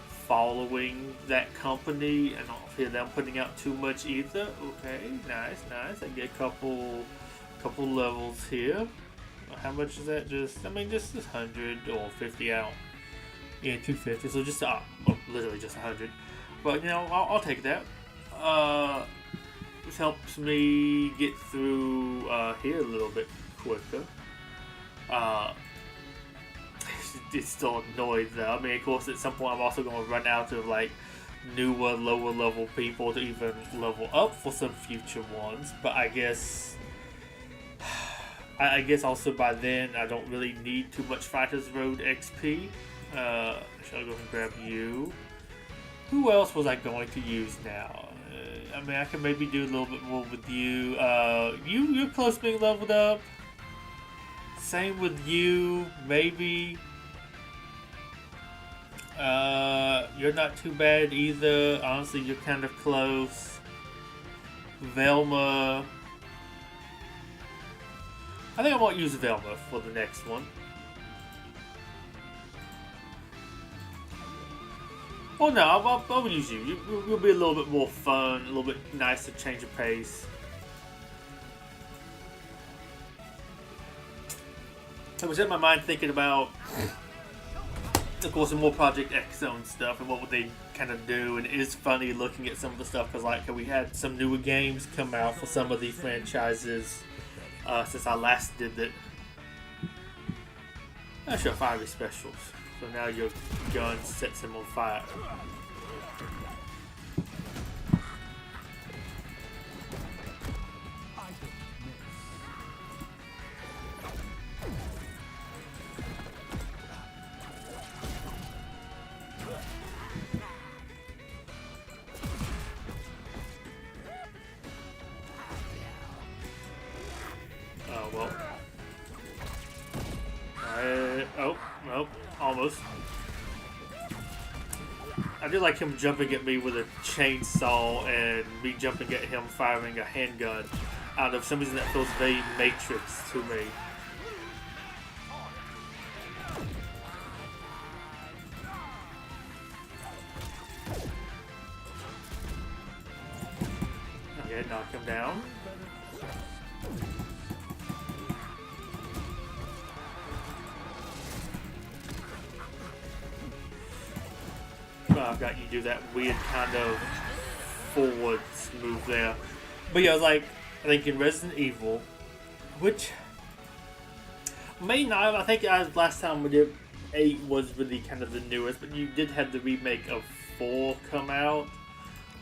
following that company, I don't hear them putting out too much either. Okay, nice. I get a couple levels here. How much is that? Just 100 or 50 out. Yeah, 250. So just literally just 100. But you know, I'll take that. This helps me get through here a little bit quicker. It's still annoyed though. I mean, of course, at some point I'm also going to run out of like newer, lower level people to even level up for some future ones. But I guess I guess also by then I don't really need too much Fighters Road XP. Shall I go and grab you? Who else was I going to use now? I mean, I can maybe do a little bit more with you. You're close to being leveled up. Same with you, maybe. You're not too bad either. Honestly, you're kind of close. Velma. I think I won't use Velma for the next one. Oh no, I'll use you. You'll be a little bit more fun, a little bit nicer change of pace. I was in my mind thinking about, of course, some more Project X Zone stuff and what would they kind of do. And it is funny looking at some of the stuff because, like, we had some newer games come out for some of the franchises since I last did it. That's your fiery specials. So now your gun sets him on fire. Oh, well. Oh, nope. Almost. I do like him jumping at me with a chainsaw and me jumping at him firing a handgun. I don't know, for some reason that feels very Matrix to me. Okay, knock him down. I've got you do that weird kind of forwards move there. But yeah, I was like, I think in Resident Evil, which may not, I think last time we did 8 was really kind of the newest, but you did have the remake of 4 come out.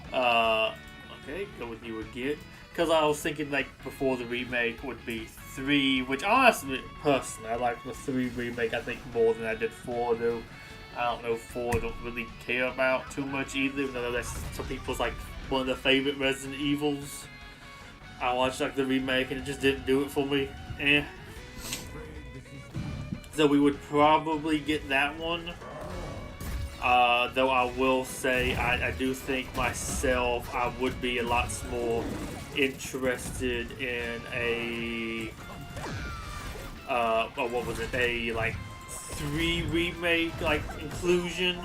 Okay, go with you again. Because I was thinking like before the remake would be 3, which honestly, personally, I like the 3 remake I think more than I did 4 though. I don't know, 4 I don't really care about too much either, even though that's some people's like one of their favorite Resident Evils. I watched like the remake and it just didn't do it for me. So we would probably get that one. Though I will say I do think myself I would be a lot more interested in a what was it, a like 3 remake like inclusion,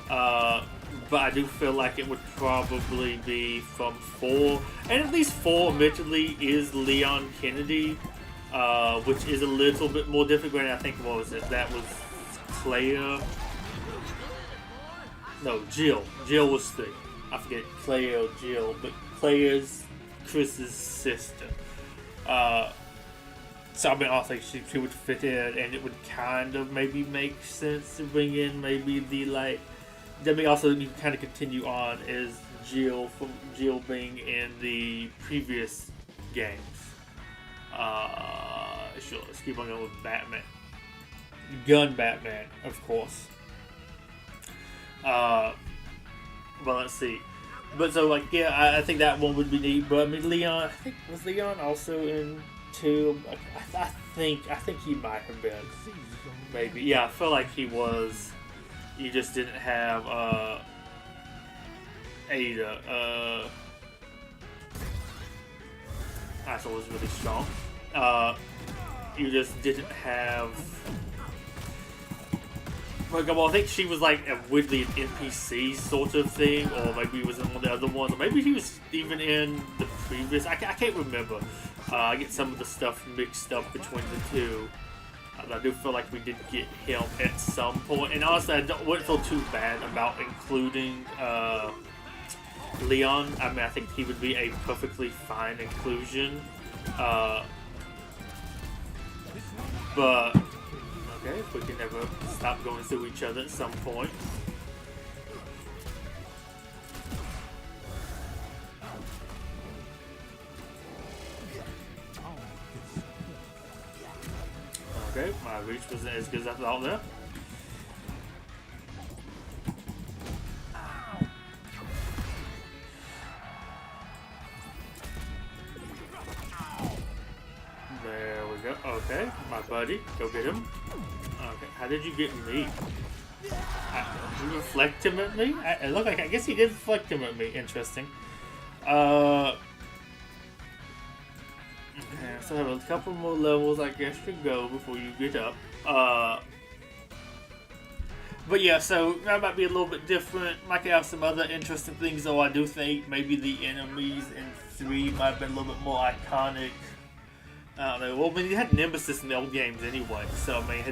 but I do feel like it would probably be from 4, and at least 4 admittedly is Leon Kennedy, which is a little bit more difficult. I think what was it, that was Claire, no, Jill was 3, I forget Claire or Jill, but Claire's Chris's sister. So I mean, I think she would fit in, and it would kind of maybe make sense to bring in maybe the like. Then we also you kind of continue on as Jill from Jill being in the previous games. Sure, let's keep on going with Batman. Gun Batman, of course. But let's see. But so like yeah, I think that one would be neat. But I mean Leon, I think was Leon also in 2? I think he might have been. Maybe. Yeah, I feel like he was. You just didn't have Ada. Asa was really strong. You just didn't have. Well, I think she was like a weirdly an NPC sort of thing, or maybe he was in one of the other ones, or maybe he was even in the previous. I can't remember. I get some of the stuff mixed up between the two. I do feel like we did get him at some point, and honestly, I wouldn't feel too bad about including Leon. I mean, I think he would be a perfectly fine inclusion. But okay, if we can never stop going through each other at some point. Okay, my reach wasn't as good as I thought there. There we go. Okay, my buddy, go get him. Okay, how did you get me? You reflect him at me? I guess he did reflect him at me. Interesting. Okay, so I have a couple more levels, I guess, to go before you get up. But yeah, so that might be a little bit different. Might have some other interesting things, though. I do think maybe the enemies in 3 might have been a little bit more iconic. I don't know. Well, I mean, you had Nemesis in the old games anyway, so I mean,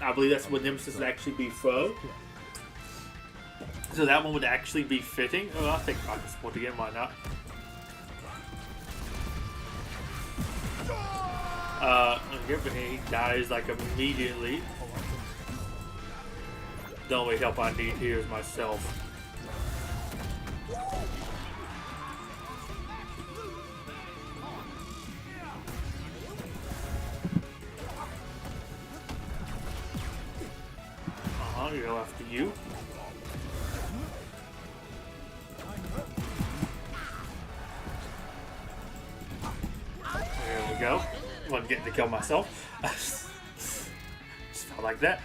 I believe that's what Nemesis would actually be for. So that one would actually be fitting. Oh, I'll take Rocket Support again, why not? But he dies like immediately. The only help I need here is myself. You go after you. There we go. Wasn't getting to kill myself. Just felt like that.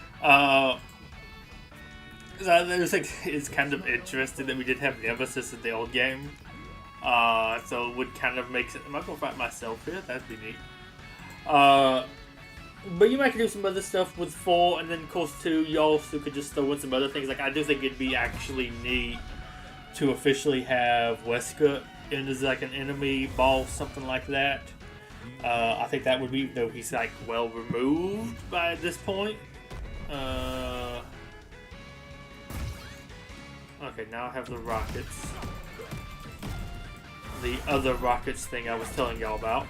It's kind of interesting that we did have Nemesis in the old game. So it would kind of make sense. Am I gonna fight myself here? That'd be neat. But you might do some other stuff with 4, and then of course 2, you also could just throw in some other things. Like, I do think it'd be actually neat to officially have Wesker in as like an enemy boss, something like that. I think that would be, though he's like well removed by this point. Okay, now I have the rockets. The other rockets thing I was telling y'all about.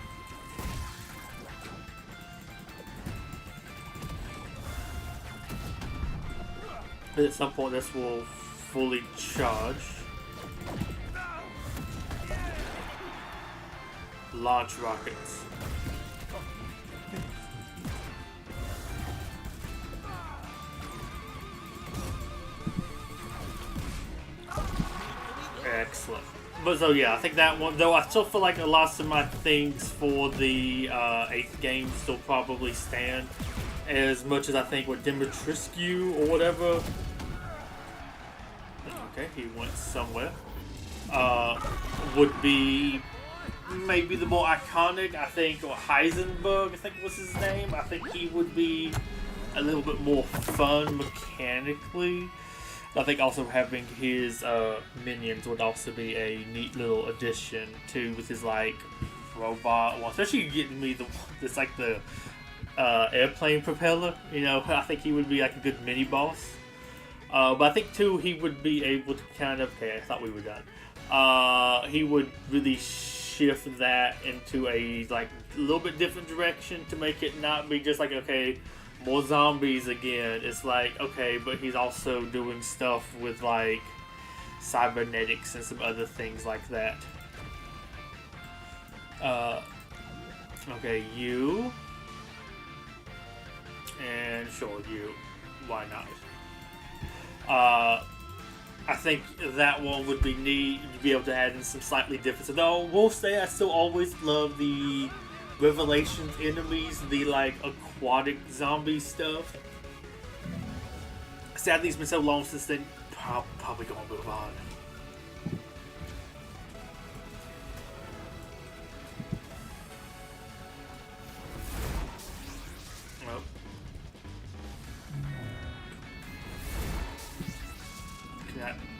At some point this will fully charge. Launch rockets. Excellent. But so yeah, I think that one, though I still feel like a lot of my things for the 8th game still probably stand. As much as I think with Dimitrescu or whatever. Okay, he went somewhere. Would be maybe the more iconic, I think, or Heisenberg, I think was his name. I think he would be a little bit more fun mechanically. I think also having his minions would also be a neat little addition too, with his like robot one. Especially getting me this like the airplane propeller, you know. I think he would be like a good mini boss. But I think too he would be able to kind of, okay, I thought we were done. He would really shift that into a like a little bit different direction to make it not be just like, okay, more zombies again. It's like, okay, but he's also doing stuff with like cybernetics and some other things like that. Okay, you. And sure, you. Why not? I think that one would be neat to be able to add in some slightly different. So though, we'll say I still always love the Revelations enemies, the like aquatic zombie stuff. Sadly, it's been so long since then. Probably gonna move on.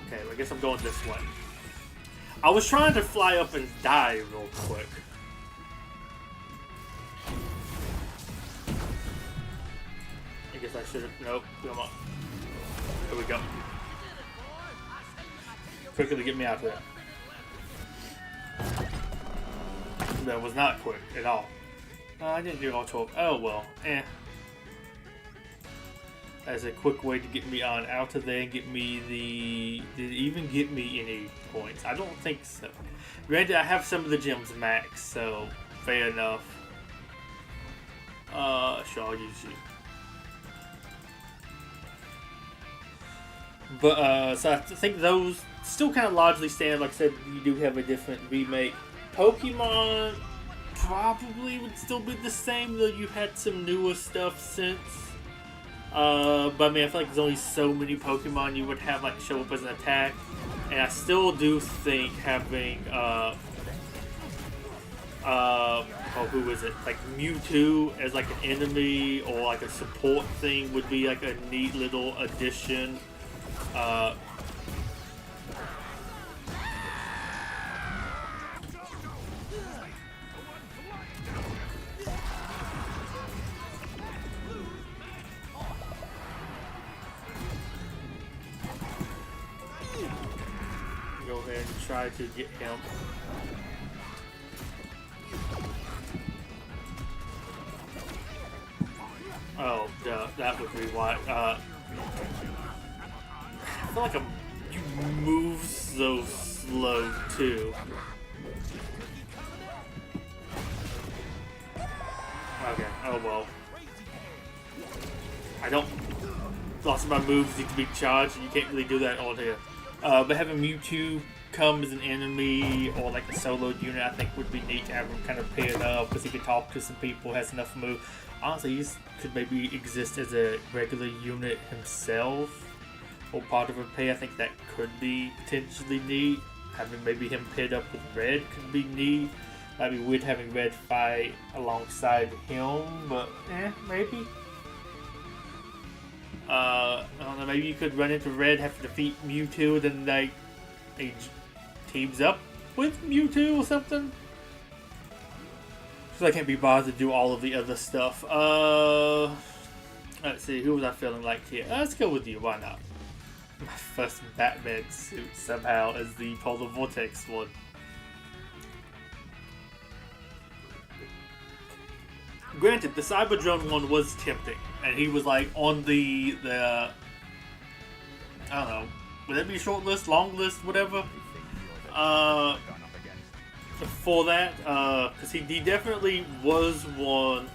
Okay, I guess I'm going this way. I was trying to fly up and die real quick. I guess I should have. Nope, come on. Here we go. Quickly get me out of there. That was not quick at all. I didn't do all 12. Oh well, As a quick way to get me on out of there and get me the... Did it even get me any points? I don't think so. Granted, I have some of the gems max, so fair enough. Sure, I'll use you. But, so I think those still kind of largely stand. Like I said, you do have a different remake. Pokemon probably would still be the same, though you've had some newer stuff since. But I mean, I feel like there's only so many Pokemon you would have like show up as an attack. And I still do think having, oh, who is it? Like Mewtwo as like an enemy or like a support thing would be like a neat little addition. Go ahead and try to get him. Oh, duh, that would be why. I feel like you move so slow too. Okay, oh well. I don't. Lots of my moves need to be charged, and you can't really do that all here. But having Mewtwo come as an enemy or like a solo unit, I think would be neat to have him kind of paired up because he can talk to some people, has enough move. Honestly, he could maybe exist as a regular unit himself or part of a pair. I think that could be potentially neat. Having maybe him paired up with Red could be neat. That'd be weird having Red fight alongside him, but maybe. I don't know, maybe you could run into Red, have to defeat Mewtwo, then like he teams up with Mewtwo or something. So I can't be bothered to do all of the other stuff. Let's see, who was I feeling like here? Let's go with you, why not? My first Batman suit somehow is the Polar Vortex one. Granted, the Cyberdrone one was tempting, and he was like on the I don't know, would that be short list, long list, whatever? For that, because he definitely was one.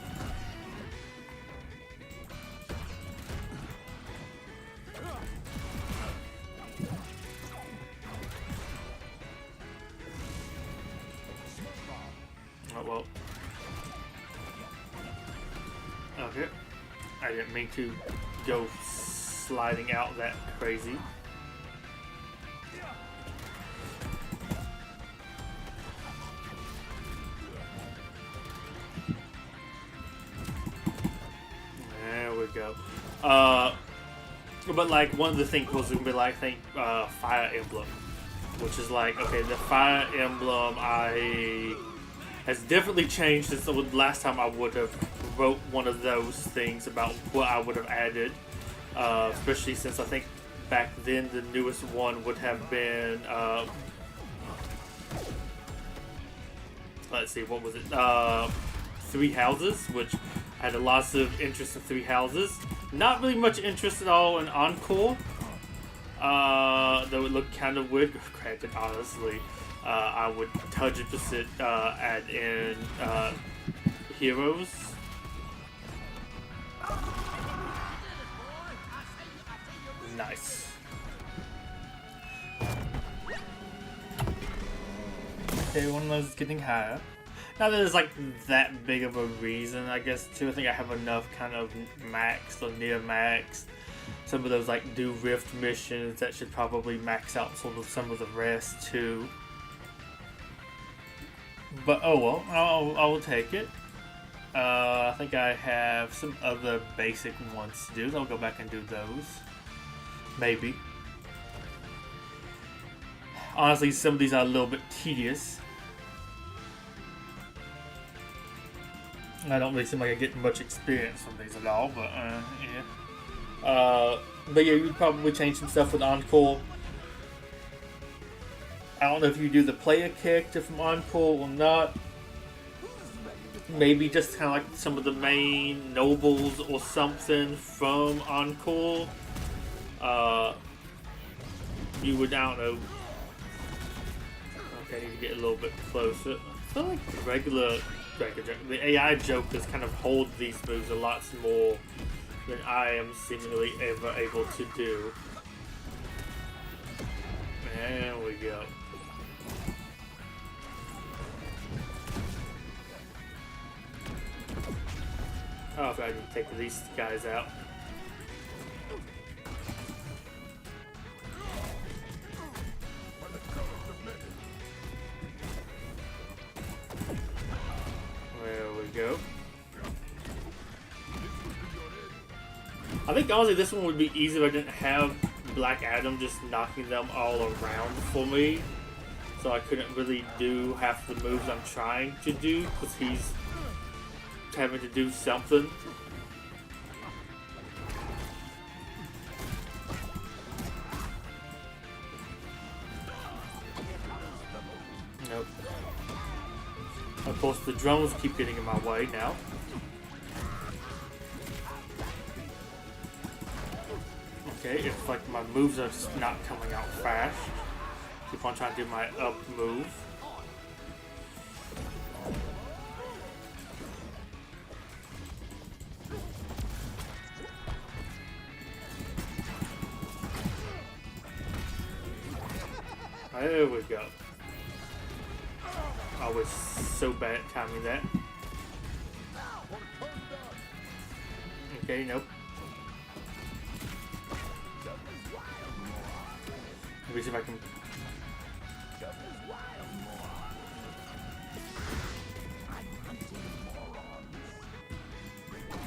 Oh well. Okay. I didn't mean to go sliding out that crazy. There we go. But like one of the things was gonna be like, I think Fire Emblem, which is like, okay, the Fire Emblem has definitely changed since the last time I would have wrote one of those things about what I would have added, especially since I think back then the newest one would have been let's see, what was it, Three Houses, which I had lots of interest in Three Houses. Not really much interest at all in Encore, though it looked kind of weird. Granted, honestly, I would 100% add in Heroes. Nice. Okay, one of those is getting higher. Not that there's like that big of a reason, I guess, too. I think I have enough kind of max or near max. Some of those like do Rift missions that should probably max out sort of some of the rest too. But oh well, I will take it. I think I have some other basic ones to do. I'll go back and do those. Maybe. Honestly, some of these are a little bit tedious. I don't really seem like I get much experience from these at all, but yeah. But yeah, you'd probably change some stuff with Encore. I don't know if you do the player character from Encore or not. Maybe just kind of like some of the main nobles or something from Encore. You would, I don't know. Okay, I need to get a little bit closer. I feel like the regular the AI Jokers kind of hold these moves a lot more than I am seemingly ever able to do. There we go. Oh, if I can take these guys out. There we go. I think honestly this one would be easy if I didn't have Black Adam just knocking them all around for me. So I couldn't really do half the moves I'm trying to do because he's having to do something. Nope. Of course the drones keep getting in my way now. Okay, it's like my moves are just not coming out fast. Keep on trying to do my up move. There we go. I was so bad at timing that. Okay, nope. Let me see if I can.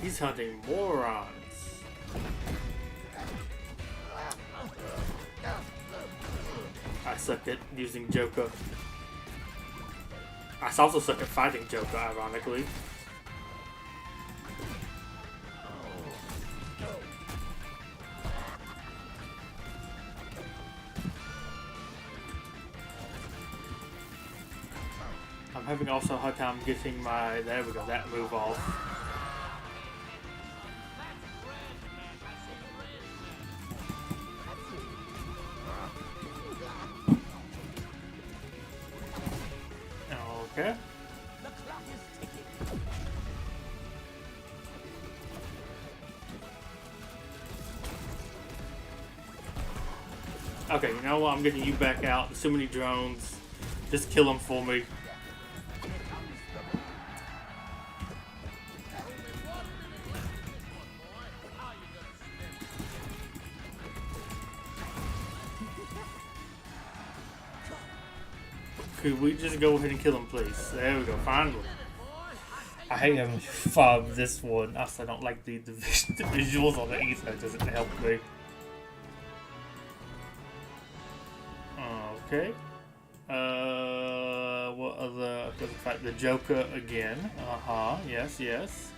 He's hunting morons. I suck at using Joker. I also suck at fighting Joker, ironically. I'm having also a hard time getting my, there we go, that move off. Okay. Okay, you know what? I'm getting you back out. There's too many drones. Just kill them for me. Could we just go ahead and kill him, please? There we go, finally. I hate having fob this one. Also, I don't like the visuals on the ether. It doesn't help me. Okay. What other? Let's fight the Joker again. Yes, yes.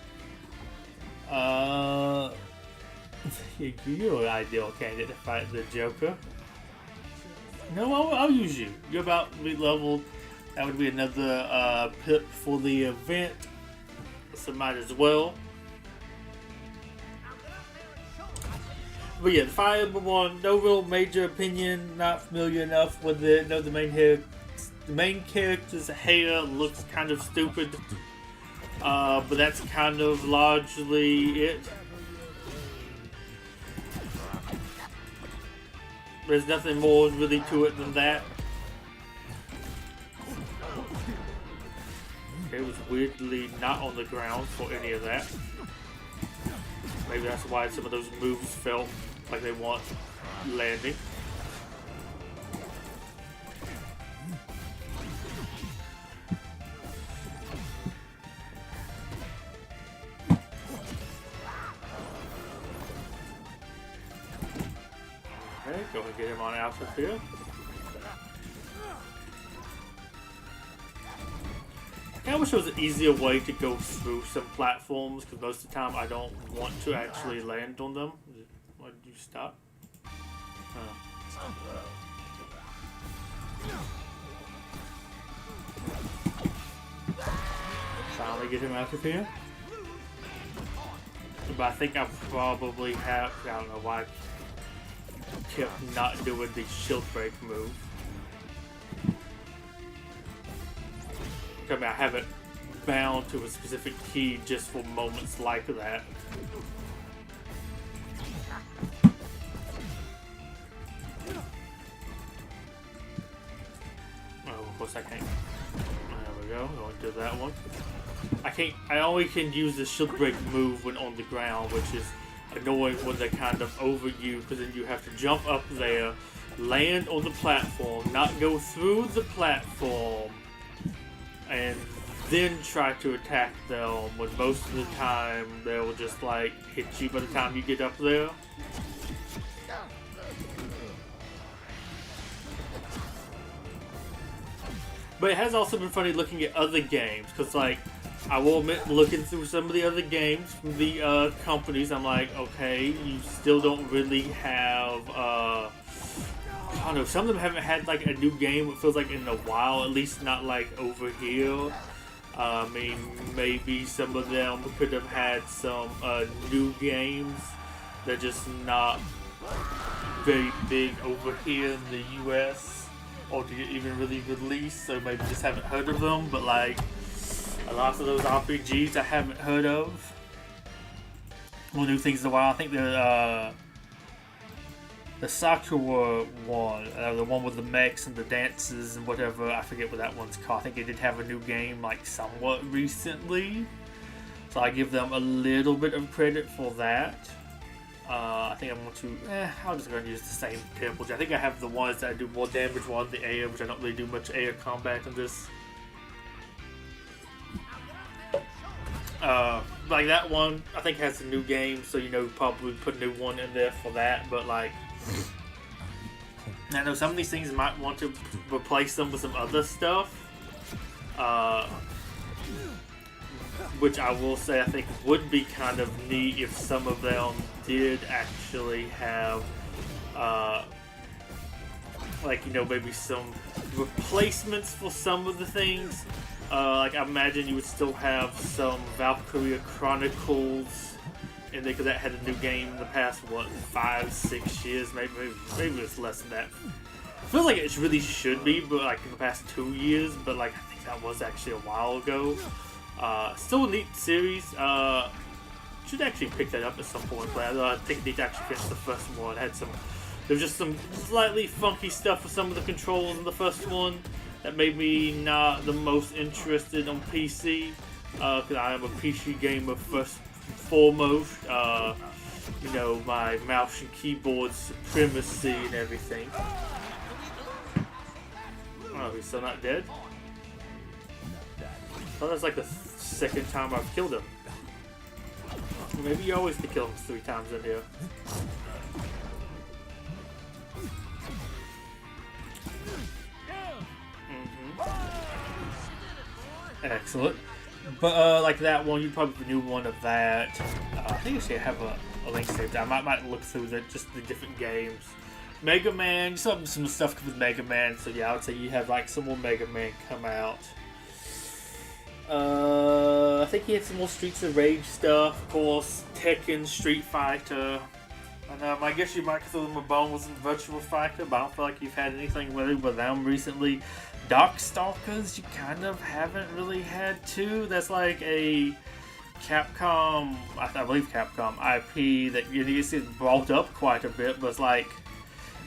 You're an ideal candidate to fight the Joker. No, I'll use you. You're about mid-level. That would be another pip for the event. So might as well. But yeah, the Fire one, no real major opinion. Not familiar enough with it. No, the main character's hair looks kind of stupid. But that's kind of largely it. There's nothing more really to it than that. Okay, it was weirdly not on the ground for any of that. Maybe that's why some of those moves felt like they weren't landing. Okay, go and get him on Alpha here. I wish there was an easier way to go through some platforms, because most of the time I don't want to actually land on them. Why did you stop? Finally get him out of here. But I think I probably have, I don't know why I kept not doing the shield break move. I mean, I have it bound to a specific key just for moments like that. Oh, of course I can't. There we go. Going to that one. I only can use the shield break move when on the ground, which is annoying when they're kind of over you, because then you have to jump up there, land on the platform, not go through the platform, and then try to attack them, when most of the time they'll just like hit you by the time you get up there. But it has also been funny looking at other games, because like, I will admit, looking through some of the other games from the companies, I'm like, okay, you still don't really have, I don't know, some of them haven't had like a new game, it feels like, in a while, at least not like over here. I mean, maybe some of them could have had some new games. They're just not very big over here in the US, or to get even really released, so maybe just haven't heard of them, but like, a lot of those RPGs I haven't heard of. Well, new things in a while. I think the Sakura one, the one with the mechs and the dances and whatever, I forget what that one's called. I think they did have a new game like somewhat recently, so I give them a little bit of credit for that. I think I'm going to, I'll just go and use the same temple. I think I have the ones that do more damage on the air, which I don't really do much air combat in this. Like that one, I think has a new game, so you know, probably put a new one in there for that. But like, I know some of these things might want to replace them with some other stuff, which I will say I think would be kind of neat if some of them did actually have, like, you know, maybe some replacements for some of the things. Like, I imagine you would still have some Valkyria Chronicles in there, because that had a new game in the past, what, 5-6 years, maybe it's less than that. I feel like it really should be, but like in the past 2 years, but like I think that was actually a while ago. Still a neat series. Should actually pick that up at some point, but I think I need to actually finish the first one. There was just some slightly funky stuff with some of the controls in the first one that made me not the most interested on PC, because I am a PC gamer first and foremost. You know, my mouse and keyboard supremacy and everything. Oh, he's still not dead? Oh, that's like the second time I've killed him. Maybe you always can kill him 3 times in here. Excellent. But like that one, you probably knew one of that. I think I should have a link saved. I might look through just the different games. Mega Man, some stuff with Mega Man. So yeah, I would say you have like some more Mega Man come out. I think he had some more Streets of Rage stuff, of course. Tekken, Street Fighter. And I guess you might consider them a bonus in Virtua Fighter, but I don't feel like you've had anything really with them recently. Darkstalkers, you kind of haven't really had too. That's like a Capcom, I believe Capcom IP that you see brought up quite a bit, but it's like,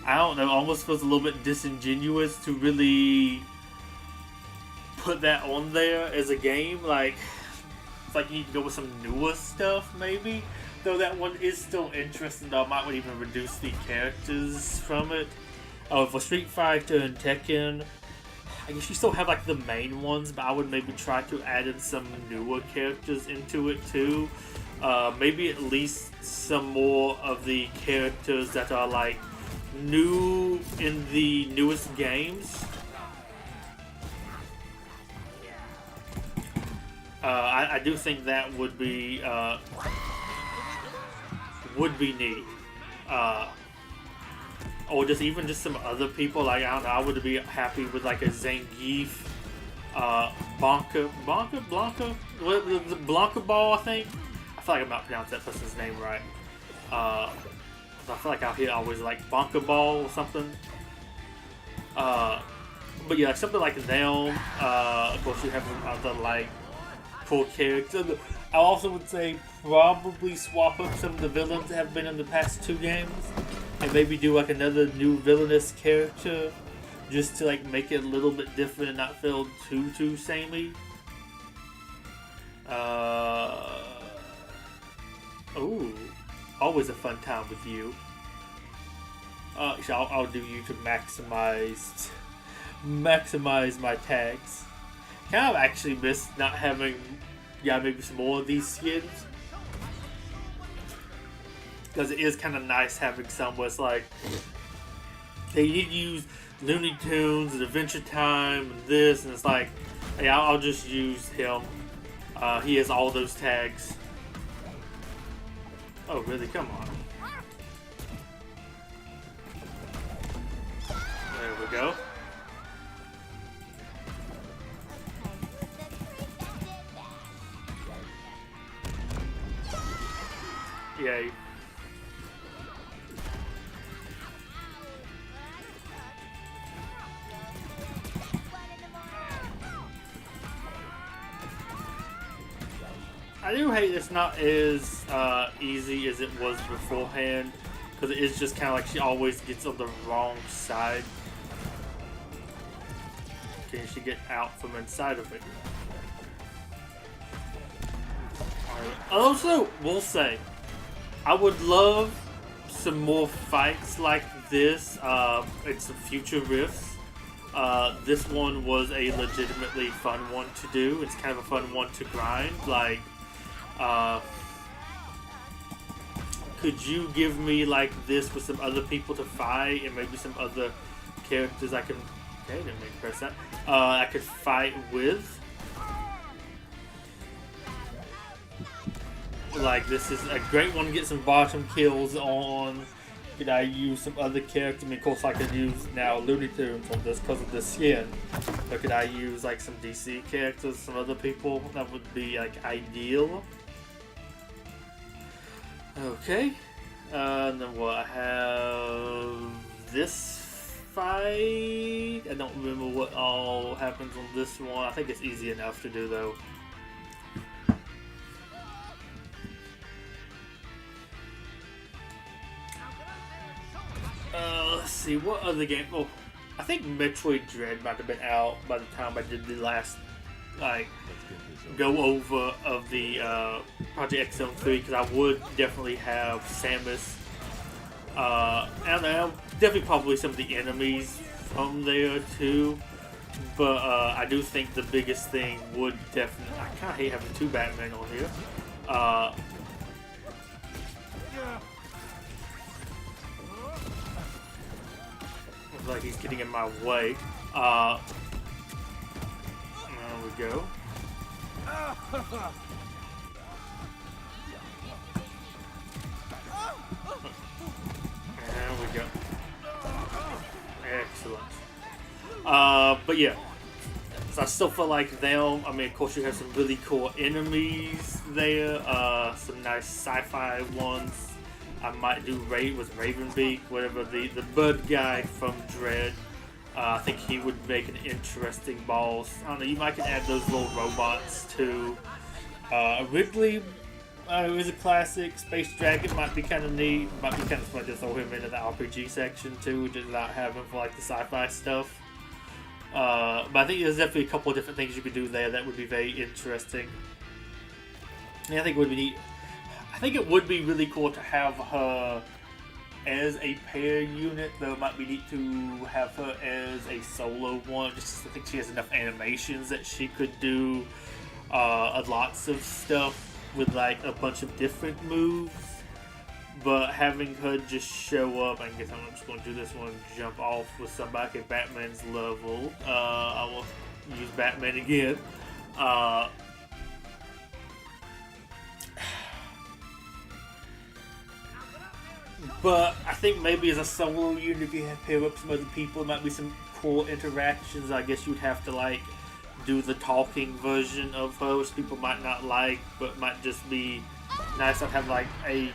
I don't know, almost feels a little bit disingenuous to really put that on there as a game. Like, it's like you need to go with some newer stuff maybe. Though that one is still interesting, though I might even reduce the characters from it. For Street Fighter and Tekken, I guess you still have like the main ones, but I would maybe try to add in some newer characters into it too. Maybe at least some more of the characters that are like new in the newest games. I do think that would be neat. Or just even just some other people, like, I don't know, I would be happy with like a Zangief, Blanca, the Blanca Ball, I think. I feel like I'm not pronouncing that person's name right. I feel like out here always like Blanca Ball or something. But yeah, something like them. Of course, you have other like cool characters. I also would say probably swap up some of the villains that have been in the past 2 games, and maybe do like another new villainous character, just to like make it a little bit different and not feel too samey. Oh, always a fun time with you. So I'll do you to maximize my tags. Kind of actually miss not having, maybe some more of these skins, because it is kind of nice having some where it's like they need to use Looney Tunes and Adventure Time and this, and it's like, hey, I'll just use him. He has all those tags. Oh, really? Come on. There we go. Yay. I do hate it's not as easy as it was beforehand, because it is just kind of like she always gets on the wrong side. Can she get out from inside of it? I also will say, I would love some more fights like this in some future rifts. This one was a legitimately fun one to do. It's kind of a fun one to grind. Like, could you give me like this with some other people to fight, and maybe some other characters I can... Okay, didn't make press that. I could fight with. Like, this is a great one to get some bottom kills on. Could I use some other character? I mean, of course, I could use now Looney Tunes on this because of the skin. But could I use like some DC characters, some other people? That would be like ideal. Okay. And then what? I have this fight. I don't remember what all happens on this one. I think it's easy enough to do though. Let's see, what other game? Oh, I think Metroid Dread might have been out by the time I did the last, like, go over of the Project X Zone 3, because I would definitely have Samus. And I'll definitely probably some of the enemies from there too. But I do think the biggest thing would definitely... I kind of hate having 2 Batman on here. Like he's getting in my way. There we go. There we go. Excellent. But yeah. So I still feel like them. I mean, of course, you have some really cool enemies there. Some nice sci-fi ones. I might do with Ravenbeak, whatever, the bud guy from Dread. I think he would make an interesting boss. I don't know, you might can add those little robots too. Ridley is a classic. Space Dragon might be kind of neat. Might be kind of fun to throw him into the RPG section too, just not have him for like the sci-fi stuff. But I think there's definitely a couple of different things you could do there that would be very interesting. And I think it would be neat. I think it would be really cool to have her as a pair unit, though it might be neat to have her as a solo one. Just I think she has enough animations that she could do lots of stuff with like a bunch of different moves. But having her just show up, I guess I'm just going to do this one, jump off with somebody at Batman's level. I will use Batman again. But I think maybe as a solo unit, if you have pair up some other people, there might be some cool interactions. I guess you'd have to like do the talking version of her, which people might not like, but might just be nice to have like a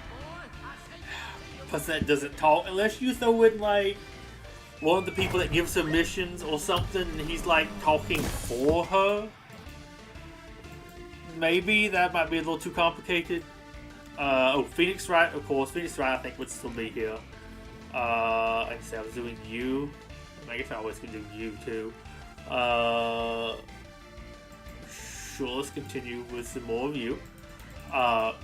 person that doesn't talk, unless you throw in like one of the people that gives her missions or something, and he's like talking for her. Maybe that might be a little too complicated. Oh, Phoenix Wright, of course. Phoenix Wright, I think, would still be here. Like I said, I was doing you. I guess I always can do you too. Sure, let's continue with some more of you. I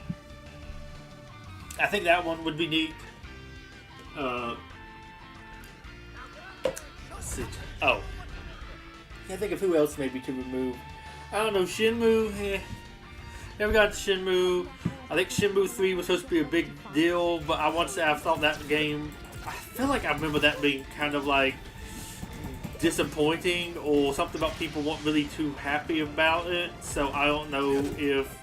think that one would be neat. Let's see. Oh. Can't think of who else maybe to remove. I don't know, Shenmue. Never got to Shenmue. I think Shenmue 3 was supposed to be a big deal, but I want to say I thought that game. I feel like I remember that being kind of like disappointing, or something about people weren't really too happy about it. So I don't know if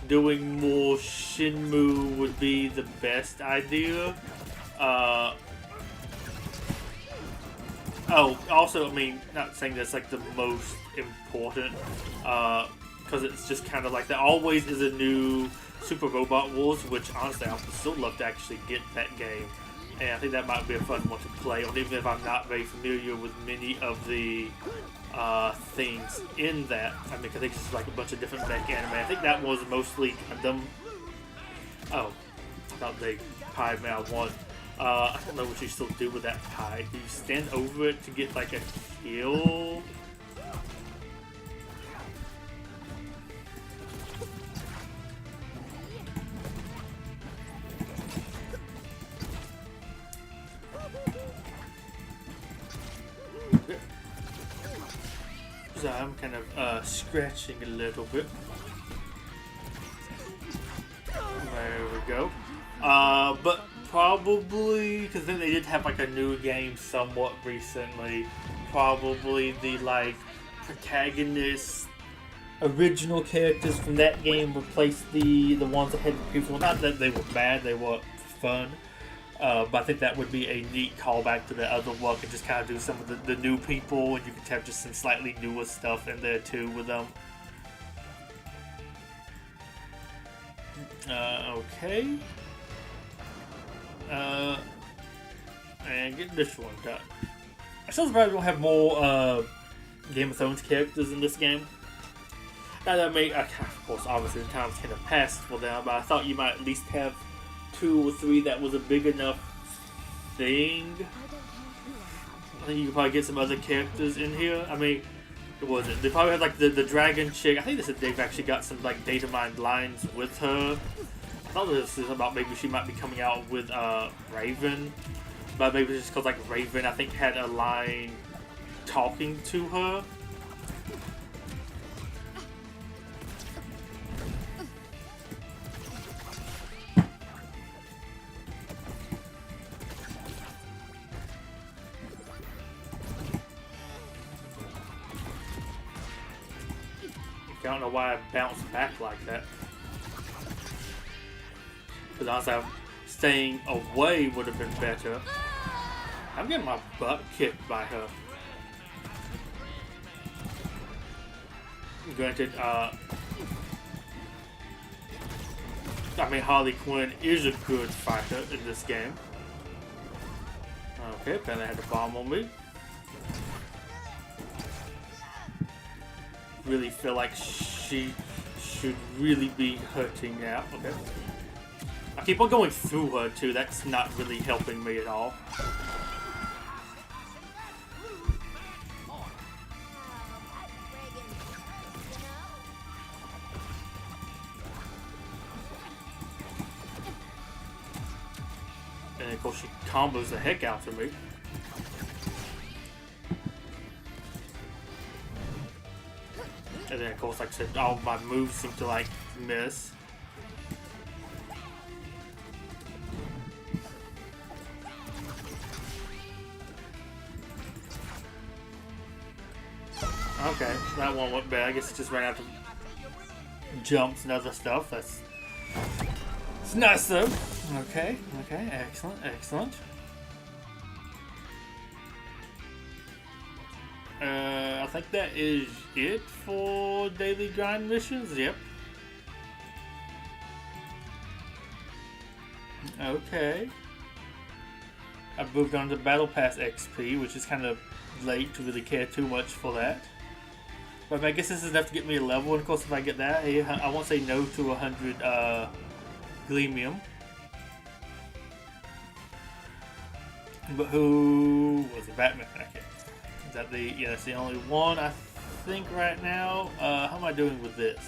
doing more Shenmue would be the best idea. Oh, also, I mean, not saying that's like the most important, because it's just kind of like there always is a new Super Robot Wars, which honestly I would still love to actually get that game, and I think that might be a fun one to play on, even if I'm not very familiar with many of the things in that. I mean, I think it's like a bunch of different mech anime. I think that was mostly Gundam. Oh, I thought they pied me out one. I don't know what you still do with that pie. Do you stand over it to get like a kill? So I'm kind of scratching a little bit. There we go. But probably, because then they did have like a new game somewhat recently. Probably the like protagonist original characters from that game replaced the ones that had the people. Not that they were bad, they were fun. But I think that would be a neat callback to the other work, and just kind of do some of the new people, and you could have just some slightly newer stuff in there too with them. Okay. And get this one done. I'm still surprised we don't have more Game of Thrones characters in this game. Now that may, of course, obviously the time's kind of passed for them, but I thought you might at least have 2 or 3 that was a big enough thing. I think you could probably get some other characters in here. I mean, it wasn't. They probably had like the dragon chick. I think they said they've actually got some like data mined lines with her. I thought this is about maybe she might be coming out with Raven, but maybe just because like Raven I think had a line talking to her. I don't know why I bounced back like that. Because honestly, staying away would have been better. I'm getting my butt kicked by her. Granted, I mean, Harley Quinn is a good fighter in this game. Okay, apparently I had a bomb on me. Really feel like she should really be hurting now. Okay. I keep on going through her too, that's not really helping me at all. And of course she combos the heck out of me. And then of course, like I said, all my moves seem to like miss. Okay, that one went bad. I guess it just ran out of jumps and other stuff. It's nice though. Okay, excellent, excellent. I think that is it for daily grind missions. Yep. Okay. I've moved on to Battle Pass XP, which is kind of late to really care too much for that. But I guess this is enough to get me a level, and of course if I get that, I won't say no to 100 Gleamium. But who was it? Batman? Okay. Is that the, yeah, that's the only one I think right now. How am I doing with this?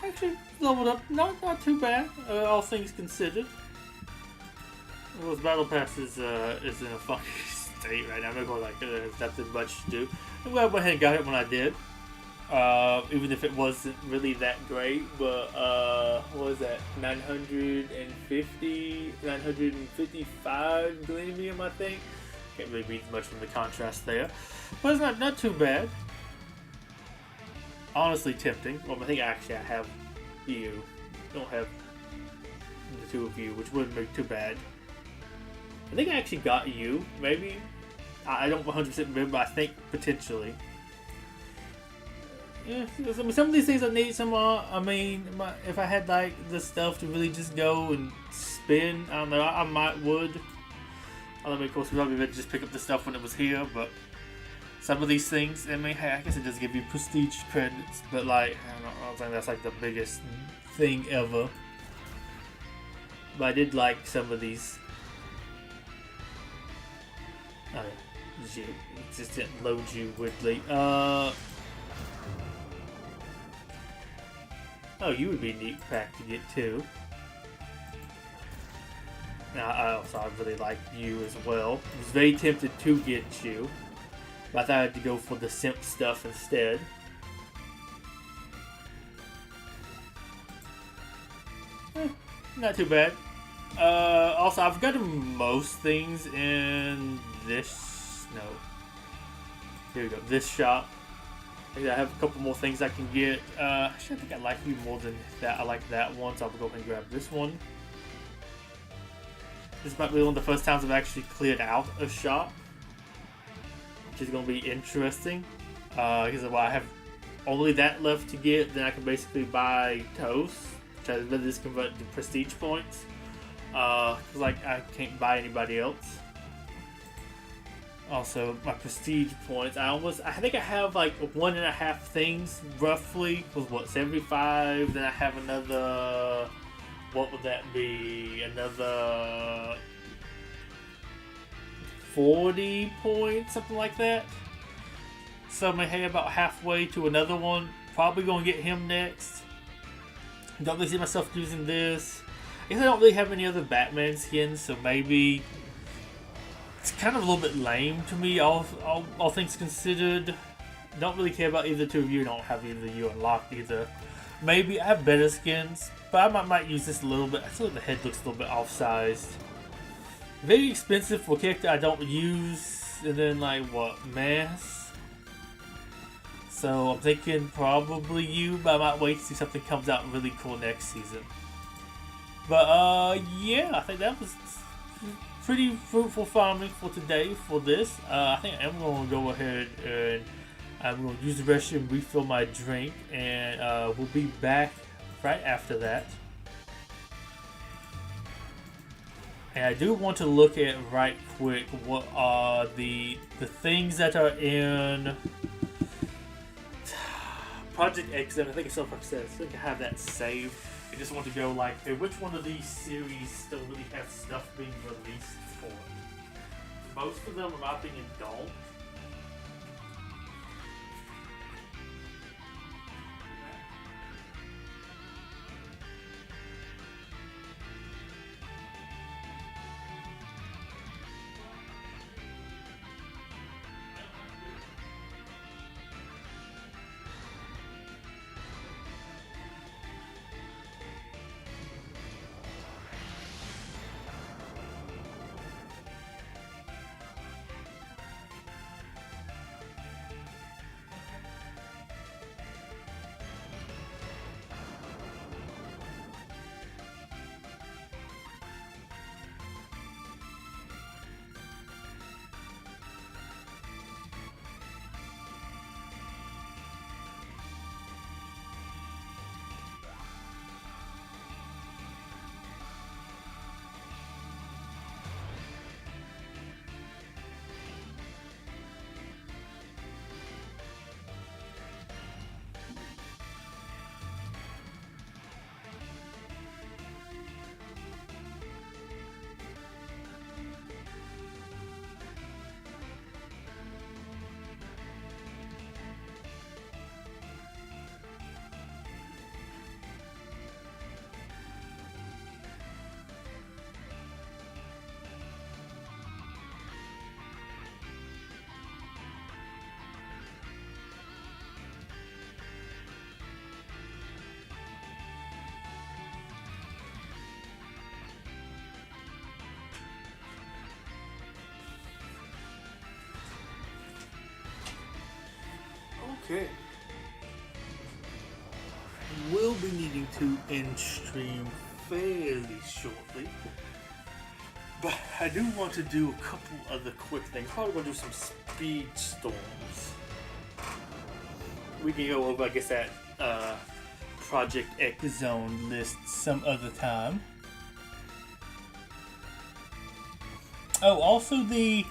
Actually, leveled up, not too bad, all things considered. Of course, Battle Pass is in a funky state right now. I'm not going like there's nothing much to do. I'm glad I went ahead and got it when I did. Even if it wasn't really that great, but what was that? 955 Gleamium, I think. Can't really read much from the contrast there, but it's not too bad. Honestly, tempting. Well, I think actually I have you. Don't have the two of you, which wouldn't make too bad. I think I actually got you, maybe. I don't 100% remember, but I think potentially. Yeah, some of these things I need some. I mean, if I had like the stuff to really just go and spin, I don't know. I might would. I mean, of course, we probably would just pick up the stuff when it was here, but some of these things, I mean, hey, I guess it does give you prestige credits, but like, I don't think that's like the biggest thing ever. But I did like some of these. Oh yeah, it just didn't load you weirdly. Oh, you would be a neat pack to get too. Now, I really like you as well. I was very tempted to get you, but I thought I had to go for the simp stuff instead. Not too bad. Also, I've gotten most things in this. No. Here we go. This shop. I have a couple more things I can get. Actually, I think I like you more than that. I like that one, so I'll go ahead and grab this one. This might be one of the first times I've actually cleared out a shop, which is going to be interesting. Because I have only that left to get, then I can basically buy toast, which I really just convert to prestige points. Because like I can't buy anybody else. Also, my prestige points. I think I have like 1.5 things roughly. Was what, 75? Then I have another. What would that be? Another 40 points, something like that. So I'm head about halfway to another one. Probably gonna get him next. Don't really see myself using this. I guess I don't really have any other Batman skins, so maybe. It's kind of a little bit lame to me, all things considered. Don't really care about either two of you. Don't have either of you unlocked either. Maybe I have better skins, but I might use this a little bit. I feel like the head looks a little bit off-sized. Very expensive for a character I don't use. And then like what, mass? So I'm thinking probably you, but I might wait to see something comes out really cool next season. But yeah, I think that was pretty fruitful farming for today for this. I think I'm going to go ahead and I'm going to use the restroom, refill my drink, and we'll be back right after that. And I do want to look at right quick what are the things that are in Project X. I think it's self access. I think I have that saved. I just want to go like, hey, which one of these series still really has stuff being released for it? Most of them, in my opinion, don't. Okay. We'll be needing to end stream fairly shortly. But I do want to do a couple other quick things. Probably going to do some Speedstorms. We can go over, I guess, that Project X Zone list some other time. Oh, also the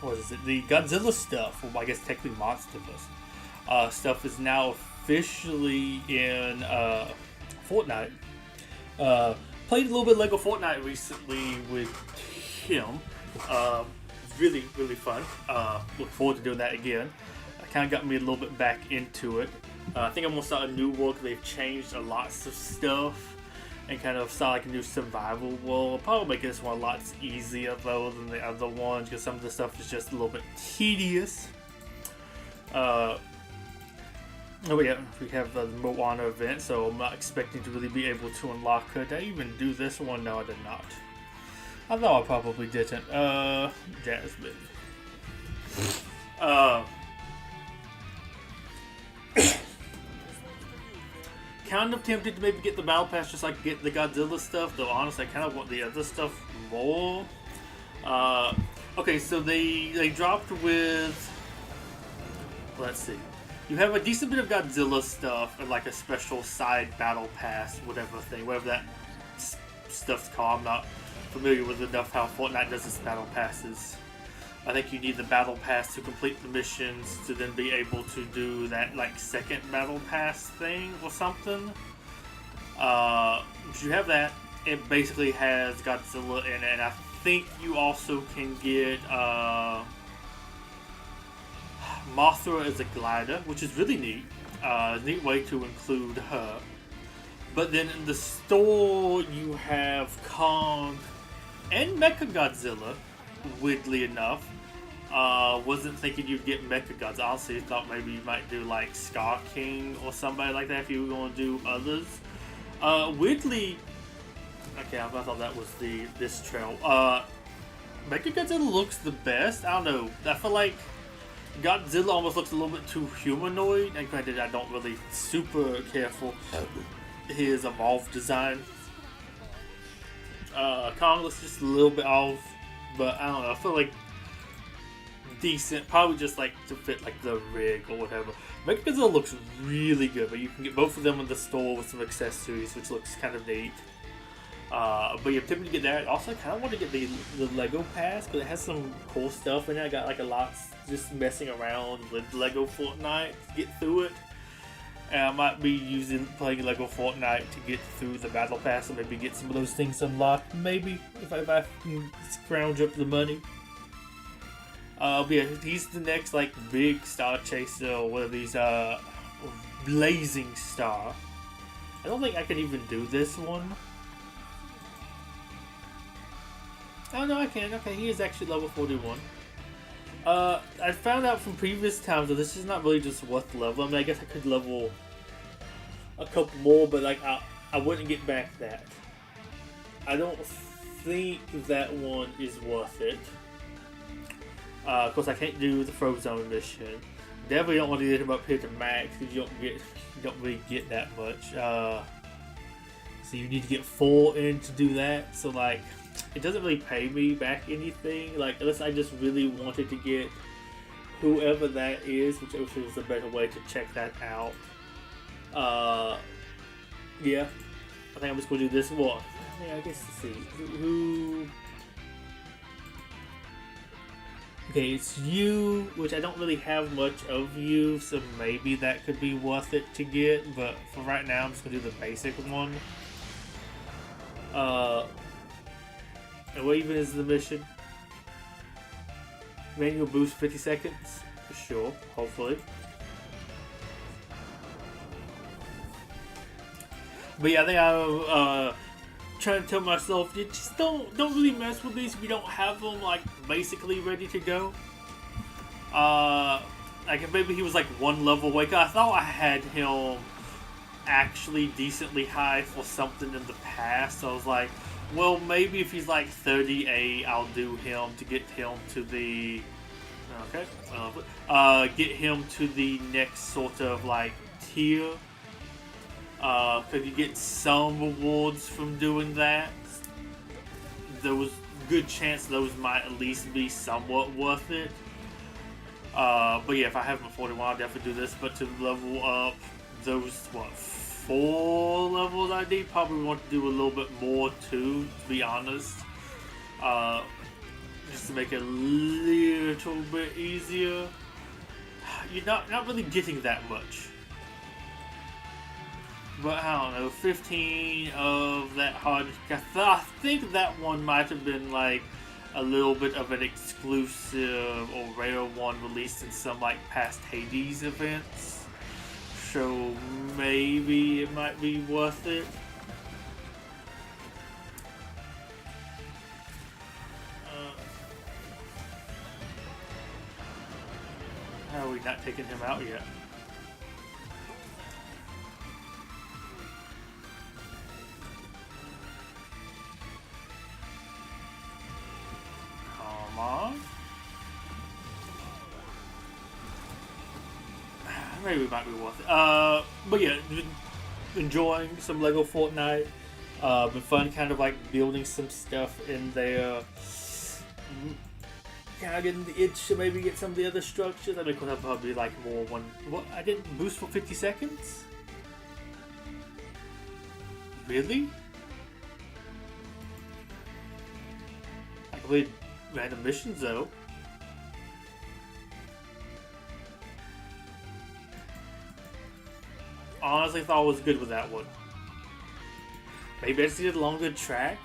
what is it? The Godzilla stuff. Well, I guess technically Multiverses stuff is now officially in Fortnite. Played a little bit of Lego Fortnite recently with him. Really, really fun. Look forward to doing that again. Kind of got me a little bit back into it. I think I'm gonna start a new world because they've changed a lots of stuff and kind of start like a new survival world. Probably make this one lots easier though than the other ones because some of the stuff is just a little bit tedious. Oh yeah, we have the Moana event, so I'm not expecting to really be able to unlock her. Did I even do this one? No, I did not. I thought I probably didn't. Jasmine. Kind of tempted to maybe get the battle pass just like get the Godzilla stuff, though honestly I kind of want the other stuff more. Okay, so they dropped with, let's see, you have a decent bit of Godzilla stuff and like a special side battle pass, whatever that stuff's called. I'm not familiar with enough how Fortnite does its battle passes. I think you need the battle pass to complete the missions to then be able to do that like second battle pass thing or something. But you have that. It basically has Godzilla in it, and I think you also can get Mothra as a glider, which is really neat. Neat way to include her. But then in the store you have Kong and Mechagodzilla. Weirdly enough, wasn't thinking you'd get Mechagodzilla. Honestly, thought maybe you might do like Scar King or somebody like that if you were going to do others. Weirdly, okay, I thought that was this trail. Mechagodzilla looks the best. I don't know. I feel like Godzilla almost looks a little bit too humanoid. And granted, I don't really super care for his evolved design. Kong looks just a little bit off. But I don't know, I feel like decent, probably just like to fit like the rig or whatever. Mechagodzilla looks really good, but you can get both of them in the store with some accessories, which looks kind of neat. But you're tempted to get that. Also, I kind of want to get the Lego pass because it has some cool stuff in it. I got like a lot just messing around with Lego Fortnite to get through it. And I might be playing Lego Fortnite to get through the battle pass and maybe get some of those things unlocked. Maybe if I can scrounge up the money. But yeah, he's the next like big star chaser or one of these blazing star. I don't think I can even do this one. Oh no, I can. Okay, he is actually level 41. I found out from previous times that this is not really just worth level. I mean, I guess I could level a couple more, but like I wouldn't get back that. I don't think that one is worth it. Of course, I can't do the Frozone mission. Definitely don't want to get him up here to max because you don't really get that much. So you need to get 4 in to do that. So like, it doesn't really pay me back anything. Like unless I just really wanted to get whoever that is, which is a better way to check that out. Yeah, I think I'm just gonna do this one. Yeah, I guess let's see who. Okay, it's you, which I don't really have much of you, so maybe that could be worth it to get. But for right now, I'm just gonna do the basic one. And what even is the mission? Manual boost 50 seconds? Sure, hopefully. But yeah, I think I'm trying to tell myself, you just don't really mess with these if you don't have them like basically ready to go. Like maybe he was like 1 level away. I thought I had him actually decently high for something in the past. So I was like, well, maybe if he's like 38, I'll do him to get him to the Okay. Get him to the next sort of like tier. Because you get some rewards from doing that. There was good chance those might at least be somewhat worth it. But yeah, if I have him at 41, I'll definitely do this. But to level up those, what, 4 levels I need, probably want to do a little bit more too, to be honest. Just to make it a little bit easier. You're not really getting that much. But I don't know, 15 of that hard. I think that one might have been like a little bit of an exclusive or rare one released in some like past Hades events. So maybe it might be worth it. How are we not taking him out yet? Come on. Maybe it might be worth it. But yeah, enjoying some Lego Fortnite. Been fun kind of like building some stuff in there. Kind of getting the itch to maybe get some of the other structures. I mean, I'll probably like more one. What? I didn't boost for 50 seconds? Really? I completed random missions though. Honestly, thought I was good with that one. Maybe I just needed a longer track.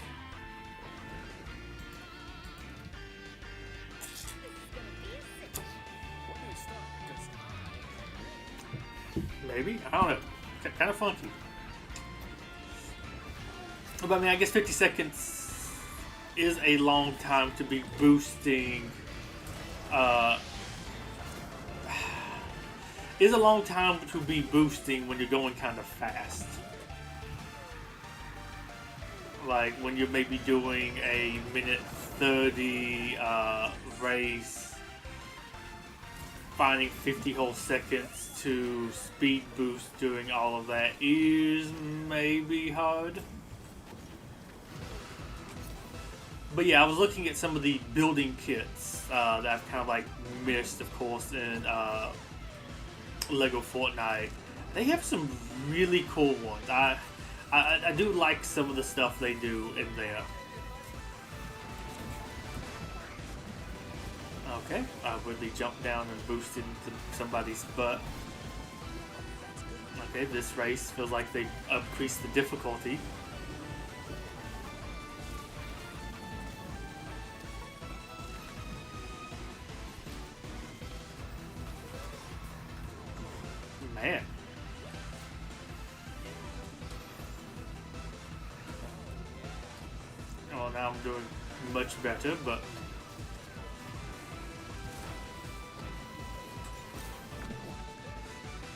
Maybe? I don't know. Kind of funky. But I mean, I guess 50 seconds is a long time to be boosting. Is a long time to be boosting when you're going kind of fast. Like when you're maybe doing a minute 30 race, finding 50 whole seconds to speed boost doing all of that is maybe hard. But yeah, I was looking at some of the building kits that I've kind of like missed, of course, in Lego Fortnite. They have some really cool ones. I do like some of the stuff they do in there. Okay, I really jumped down and boosted into somebody's butt. Okay, this race feels like they increased the difficulty. Man. Well, now I'm doing much better, but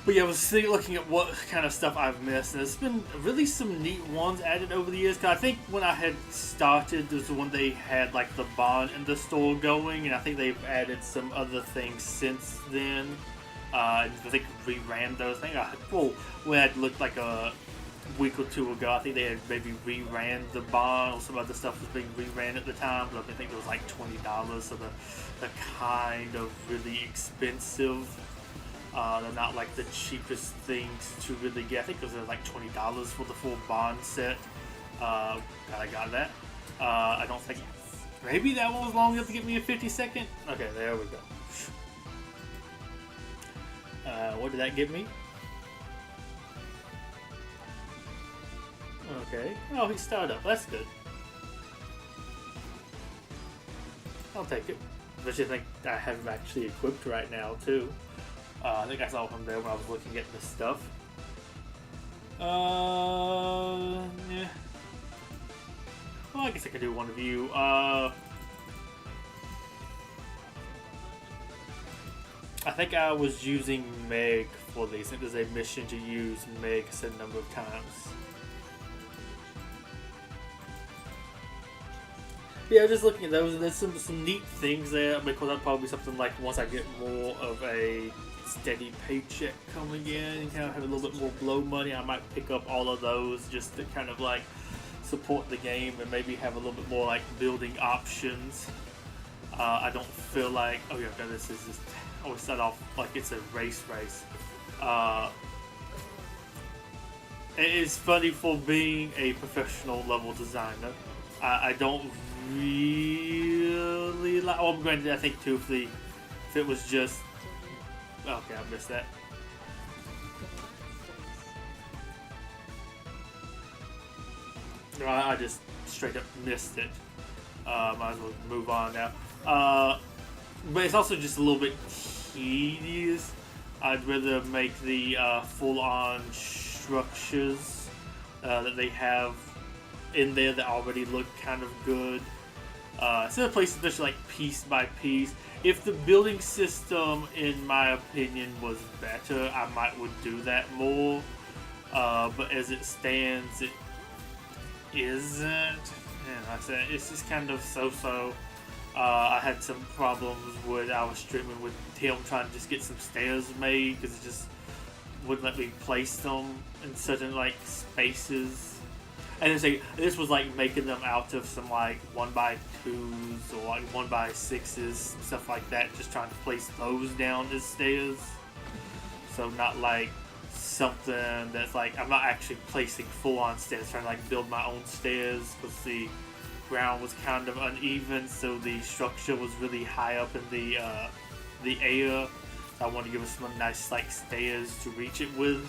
yeah, I was looking at what kind of stuff I've missed, and there's been really some neat ones added over the years. Cause I think when I had started, there was when they had like the bond in the store going, and I think they've added some other things since then. I think reran those things. When I looked like a week or two ago, I think they had maybe reran the bond, or some other stuff was being reran at the time, but I think it was like $20, so the kind of really expensive. They're not like the cheapest things to really get. I think it was like $20 for the full bond set. I got that. I don't think maybe that one was long enough to get me a 50-second. Okay, there we go. What did that get me? Okay. Oh, he started up. That's good. I'll take it. But you think I have him actually equipped right now too. I think I saw him there when I was looking at this stuff. Yeah. Well, I guess I could do one of you. I think I was using Meg for these. I think there's a mission to use Meg a certain number of times. Yeah, just looking at those, and there's some neat things there, because that'll probably be something like once I get more of a steady paycheck coming in and kind of have a little bit more blow money, I might pick up all of those just to kind of like support the game and maybe have a little bit more like building options. I don't feel like, oh yeah, okay, this is just, I always start off like it's a race. It is funny for being a professional level designer. I don't really like, oh, I'm going to, I think too, if it was just, okay, I missed that. I just straight up missed it. Might as well move on now. But it's also just a little bit tedious. I'd rather make the full-on structures that they have in there that already look kind of good. Instead of placing this like piece by piece. If the building system, in my opinion, was better, I would do that more. But as it stands, it isn't. And I said it's just kind of so-so. I had some problems when I was streaming with him trying to just get some stairs made because it just wouldn't let me place them in certain like spaces. And it's like, this was like making them out of some like 1x2s or like 1x6s, stuff like that. Just trying to place those down as stairs. So not like something that's like, I'm not actually placing full-on stairs, trying to like build my own stairs because the ground was kind of uneven, so the structure was really high up in the air. So I wanted to give it some nice like stairs to reach it with.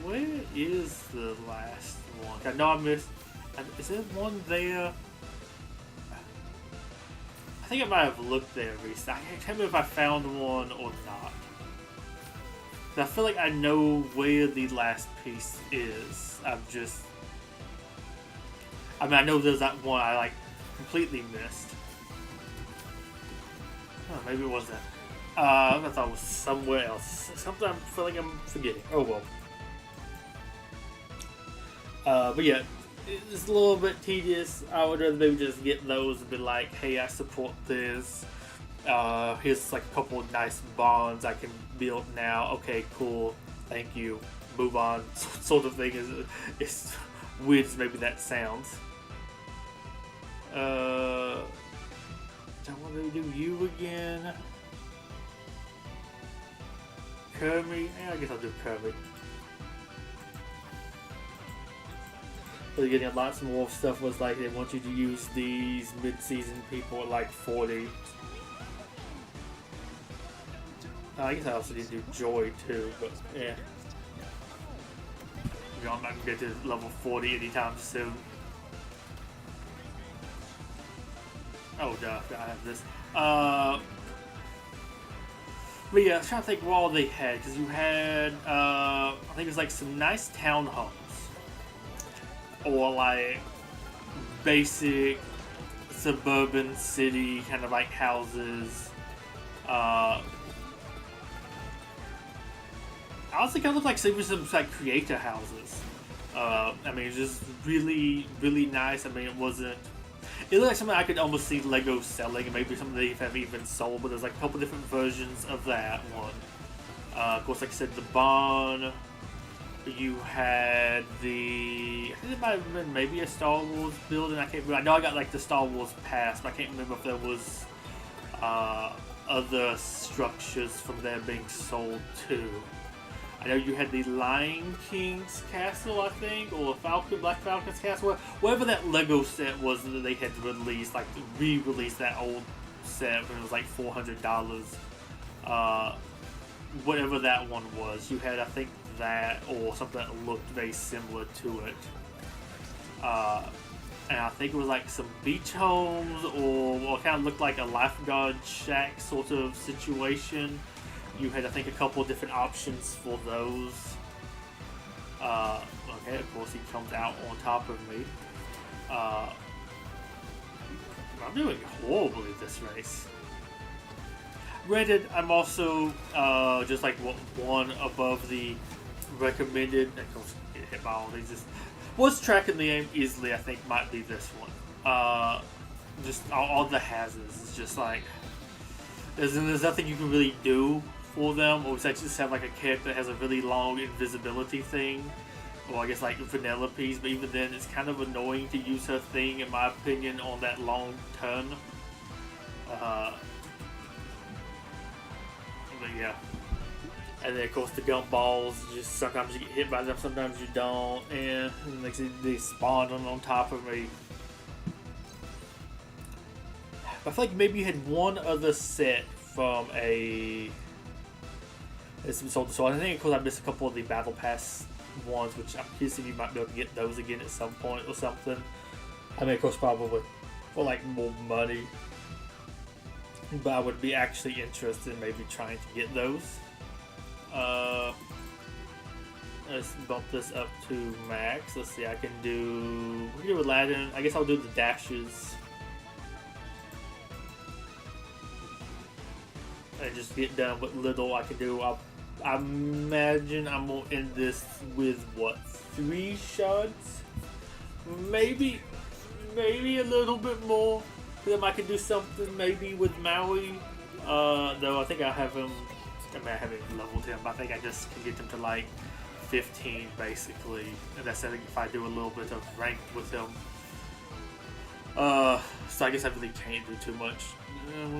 Where is the last one? I know I missed. Is there one there? I think I might have looked there recently. I can't remember if I found one or not. I feel like I know where the last piece is. I know there's that one I like completely missed. Oh, maybe it was that. I thought it was somewhere else. Something I feel like I'm forgetting. Oh well. But yeah, it's a little bit tedious. I would rather maybe just get those and be like, hey, I support this. Here's like a couple of nice bonds I can build now. Okay, cool. Thank you. Move on. Sort of thing. It's weird as maybe that sounds. Do I want to do you again? Kirby? Yeah, I guess I'll do Kirby. But getting lots more stuff was like they want you to use these mid-season people at like 40. I guess I also need to do Joy too, but yeah. I'm not going to get to level 40 anytime soon. Oh, duh, I have this. But yeah, I was trying to think what all they had, because you had, I think it was like some nice townhomes. Or like basic suburban city kind of like houses. I also kind of looked like some like creator houses. I mean, it's just really, really nice. I mean, it looked like something I could almost see Lego selling, and maybe something they have even sold. But there's like a couple different versions of that one. Of course, like I said, the barn. You had I think it might have been maybe a Star Wars building. I can't remember. I know I got like the Star Wars pass, but I can't remember if there was other structures from there being sold too. I know you had the Lion King's castle, I think, or Black Falcon's castle, whatever that Lego set was that they had released, like re-release that old set when it was like $400. Whatever that one was, you had, I think, that or something that looked very similar to it. And I think it was like some beach homes or kind of looked like a lifeguard shack sort of situation. You had, I think, a couple of different options for those. Okay, of course he comes out on top of me. I'm doing horribly this race. Granted, I'm also just like one above the recommended. Of course, get hit by all these. What's tracking the game easily, I think, might be this one. Just all the hazards. It's just like there's nothing you can really do for them, or besides just have like a character that has a really long invisibility thing, or I guess like Vanellope's. But even then, it's kind of annoying to use her thing, in my opinion, on that long turn. But yeah. And then of course the gumballs, just sometimes you get hit by them, sometimes you don't, and like they spawn on top of me. I feel like maybe you had one other set from a so I think of course I missed a couple of the battle pass ones, which I'm guessing you might be able to get those again at some point or something. I mean, of course, probably for like more money, but I would be actually interested in maybe trying to get those. Let's bump this up to max. Let's see, I can do Aladdin. I guess I'll do the dashes. And just get done what little I can do. I imagine I'm gonna end this with what, 3 shots? Maybe a little bit more. Then I can do something maybe with Maui. Though I think I have him. I mean, I haven't leveled him, but I think I just can get him to like 15 basically. And that's I think if I do a little bit of rank with him. So I guess I really can't do too much.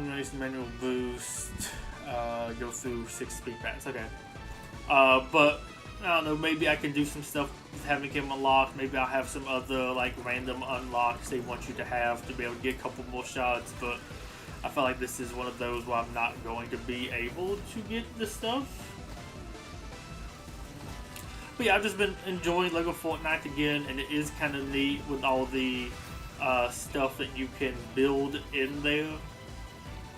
Nice manual boost. Go through 6 speed packs. Okay. But I don't know. Maybe I can do some stuff with having him unlocked. Maybe I'll have some other like random unlocks they want you to have to be able to get a couple more shots. But I feel like this is one of those where I'm not going to be able to get the stuff. But yeah, I've just been enjoying LEGO Fortnite again, and it is kind of neat with all the stuff that you can build in there.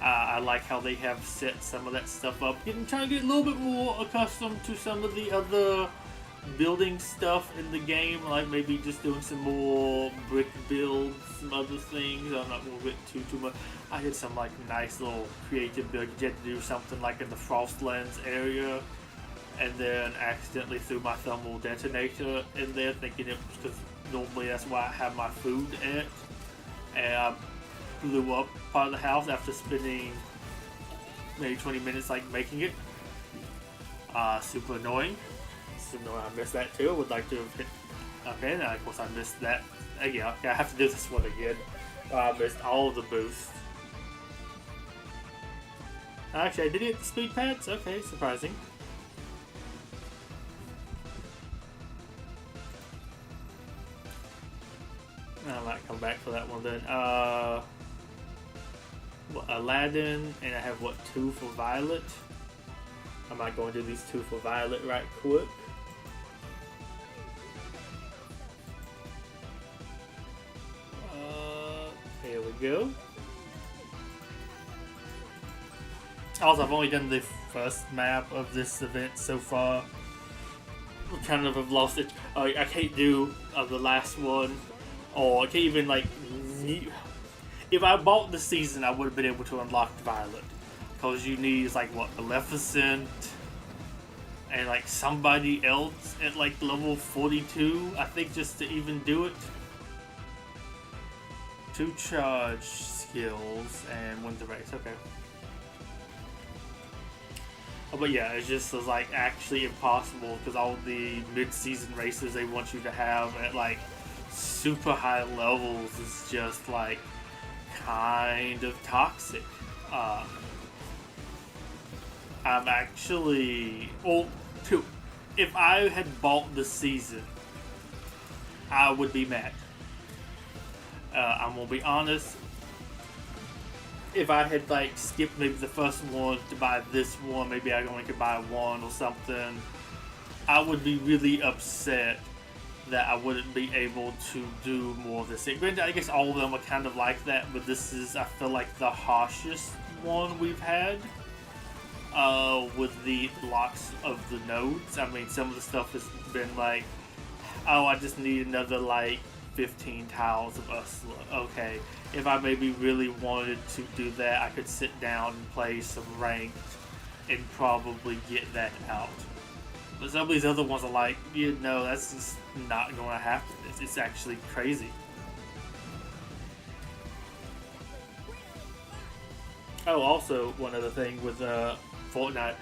I like how they have set some of that stuff up. Trying to get a little bit more accustomed to some of the other building stuff in the game, like maybe just doing some more brick builds, some other things. I'm not going to get too much. I did some like nice little creative build. You had to do something like in the Frostlands area, and then accidentally threw my thermal detonator in there, thinking it was because normally that's why I have my food at, and I blew up part of the house after spending maybe 20 minutes like making it. Super annoying. I missed that too. Would like to have hit. Okay, now of course I missed that. Yeah, okay, I have to do this one again. I missed all of the boosts. Actually, I did get the speed pads. Okay, surprising. I might come back for that one then. Aladdin, and I have what, 2 for Violet. I might go and do these 2 for Violet right quick. Here we go. Also, I've only done the first map of this event so far. I kind of have lost it. I can't do the last one, or I can't even like. If I bought the season, I would have been able to unlock Violet, because you need like what, Maleficent and like somebody else at like level 42, I think, just to even do it. 2 charge skills and win the race. Okay. But yeah, it's just like actually impossible, because all the mid-season races they want you to have at like super high levels is just like kind of toxic. I'm actually, if I had bought the season, I would be mad. I'm gonna be honest. If I had like skipped maybe the first one to buy this one, maybe I only could buy 1 or something, I would be really upset that I wouldn't be able to do more of this. Granted, I guess all of them are kind of like that, but this is, I feel like, the harshest one we've had with the blocks of the nodes. I mean, some of the stuff has been like, oh, I just need another like 15 tiles of Ursula. Okay, if I maybe really wanted to do that, I could sit down and play some ranked and probably get that out. But some of these other ones are like, you know, that's just not going to happen. It's actually crazy. Oh, also, one other thing with Fortnite,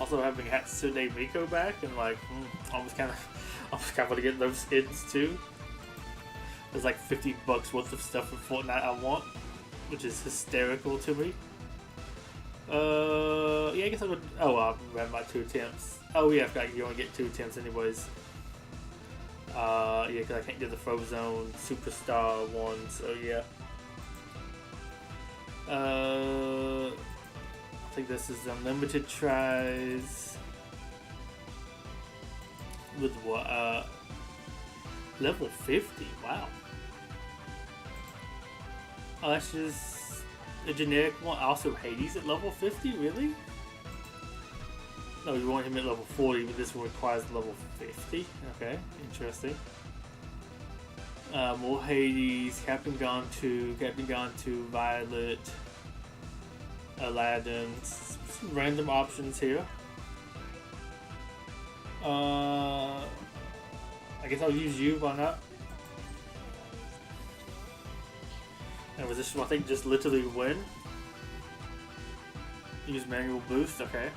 also having Hatsune Miku back, and like, almost kind of want to get those skins too. There's like $50 worth of stuff with Fortnite I want, which is hysterical to me. Yeah, I guess I would. Oh, I ran my 2 attempts. Oh yeah, I forgot you only get 2 attempts anyways. Yeah, because I can't do the Frozone Superstar one, so yeah. I think this is unlimited tries. With what? Level 50. Wow. Oh, that's just a generic one. Also, Hades at level 50. Really? No, you want him at level 40, but this one requires level 50. Okay, interesting. More Hades, Captain Gone 2, Violet, Aladdin. Some random options here. I guess I'll use you, why not? And was this one, I think, just literally win? Use manual boost, okay.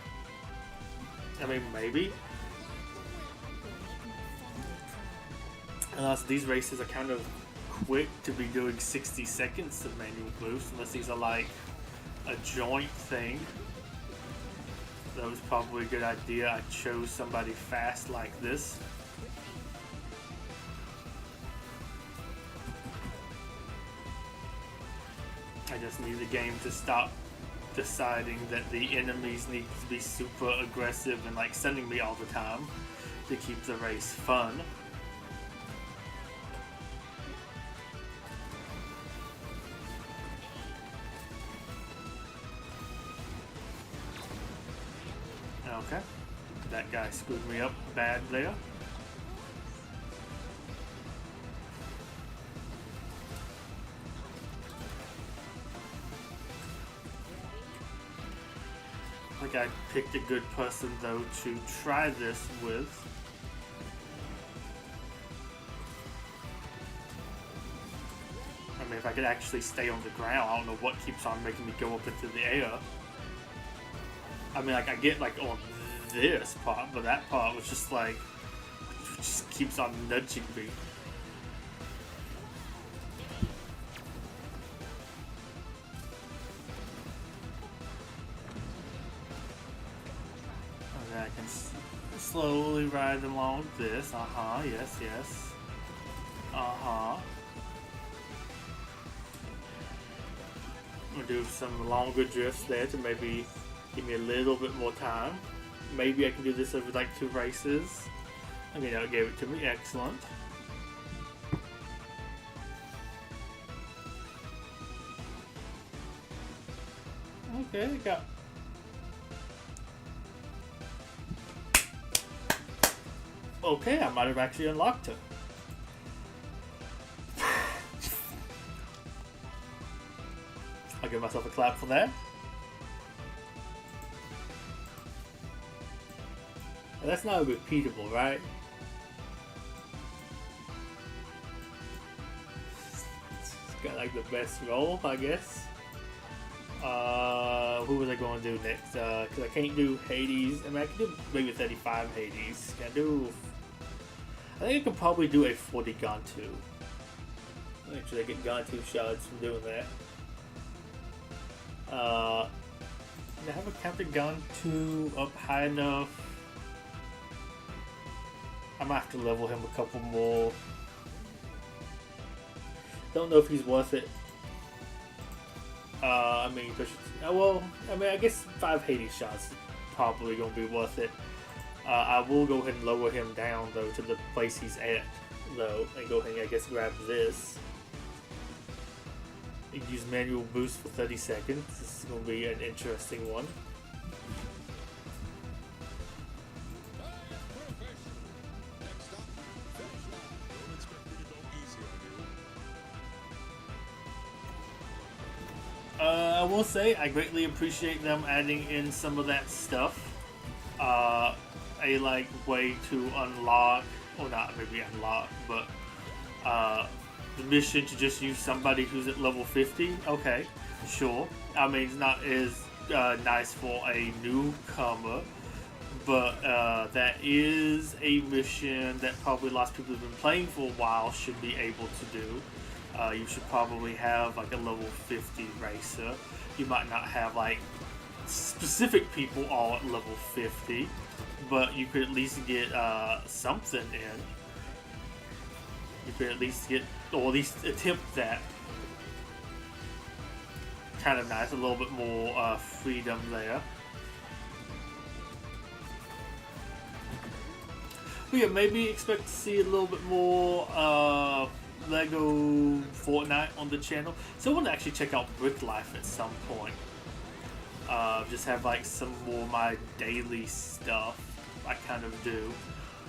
I mean, maybe. Unless these races are kind of quick to be doing 60 seconds of manual boost, unless these are like a joint thing. That was probably a good idea. I chose somebody fast like this. I just need the game to stop deciding that the enemies need to be super aggressive and like sending me all the time to keep the race fun. Okay, that guy screwed me up bad there. I think I picked a good person though to try this with. I mean, if I could actually stay on the ground, I don't know what keeps on making me go up into the air. I mean, like, I get, like, on this part, but that part was just, like, just keeps on nudging me. Okay, I can slowly ride along this. Yes, yes. I'm gonna do some longer drifts there to maybe give me a little bit more time. Maybe I can do this over like 2 races. I mean, that gave it to me. Excellent. Okay, got. Okay, I might have actually unlocked her. I'll give myself a clap for that. That's not repeatable, right? It's got like the best roll, I guess. Who was I going to do next? Because I can't do Hades. I mean, I can do maybe 35 Hades. Can I do? I think I could probably do a 40 Gantu. Actually, I get Gantu shots from doing that. Can I have a Captain Gantu up high enough? I might have to level him a couple more. Don't know if he's worth it. I mean, well, I mean, I guess 5 Hades shots is probably going to be worth it. I will go ahead and lower him down, though, to the place he's at, though, and go ahead and, I guess, grab this. You can use manual boost for 30 seconds. This is going to be an interesting one. I will say I greatly appreciate them adding in some of that stuff. a like way to unlock, or not maybe unlock, but the mission to just use somebody who's at level 50. Okay, sure. I mean, it's not as nice for a newcomer, but that is a mission that probably lots of people who've been playing for a while should be able to do. You should probably have like a level 50 racer. You might not have like specific people all at level 50, but you could at least get something in. You could at least get, or at least attempt that. Kind of nice, a little bit more freedom there. But yeah, maybe expect to see a little bit more Lego Fortnite on the channel. So I want to actually check out Brick Life at some point. Just have like some more of my daily stuff. I kind of do.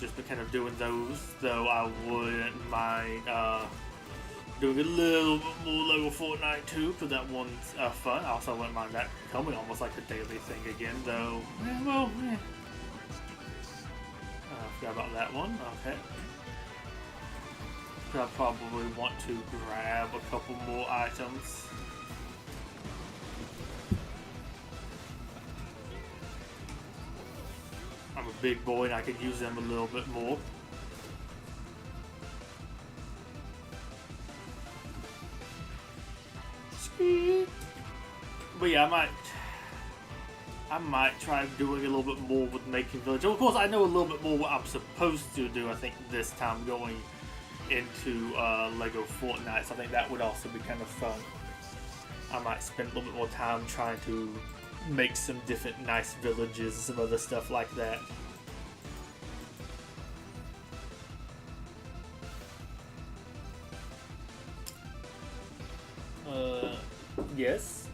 Just been kind of doing those, though I wouldn't mind doing a little bit more Lego Fortnite too, because that one's fun. I also wouldn't mind that becoming almost like a daily thing again, though. Yeah, well, yeah. I forgot about that one. Okay. I probably want to grab a couple more items. I'm a big boy and I could use them a little bit more. But yeah, I might try doing a little bit more with making village. Of course, I know a little bit more what I'm supposed to do. I think this time going into Lego Fortnite, so I think that would also be kind of fun. I might spend a little bit more time trying to make some different nice villages and some other stuff like that. Yes.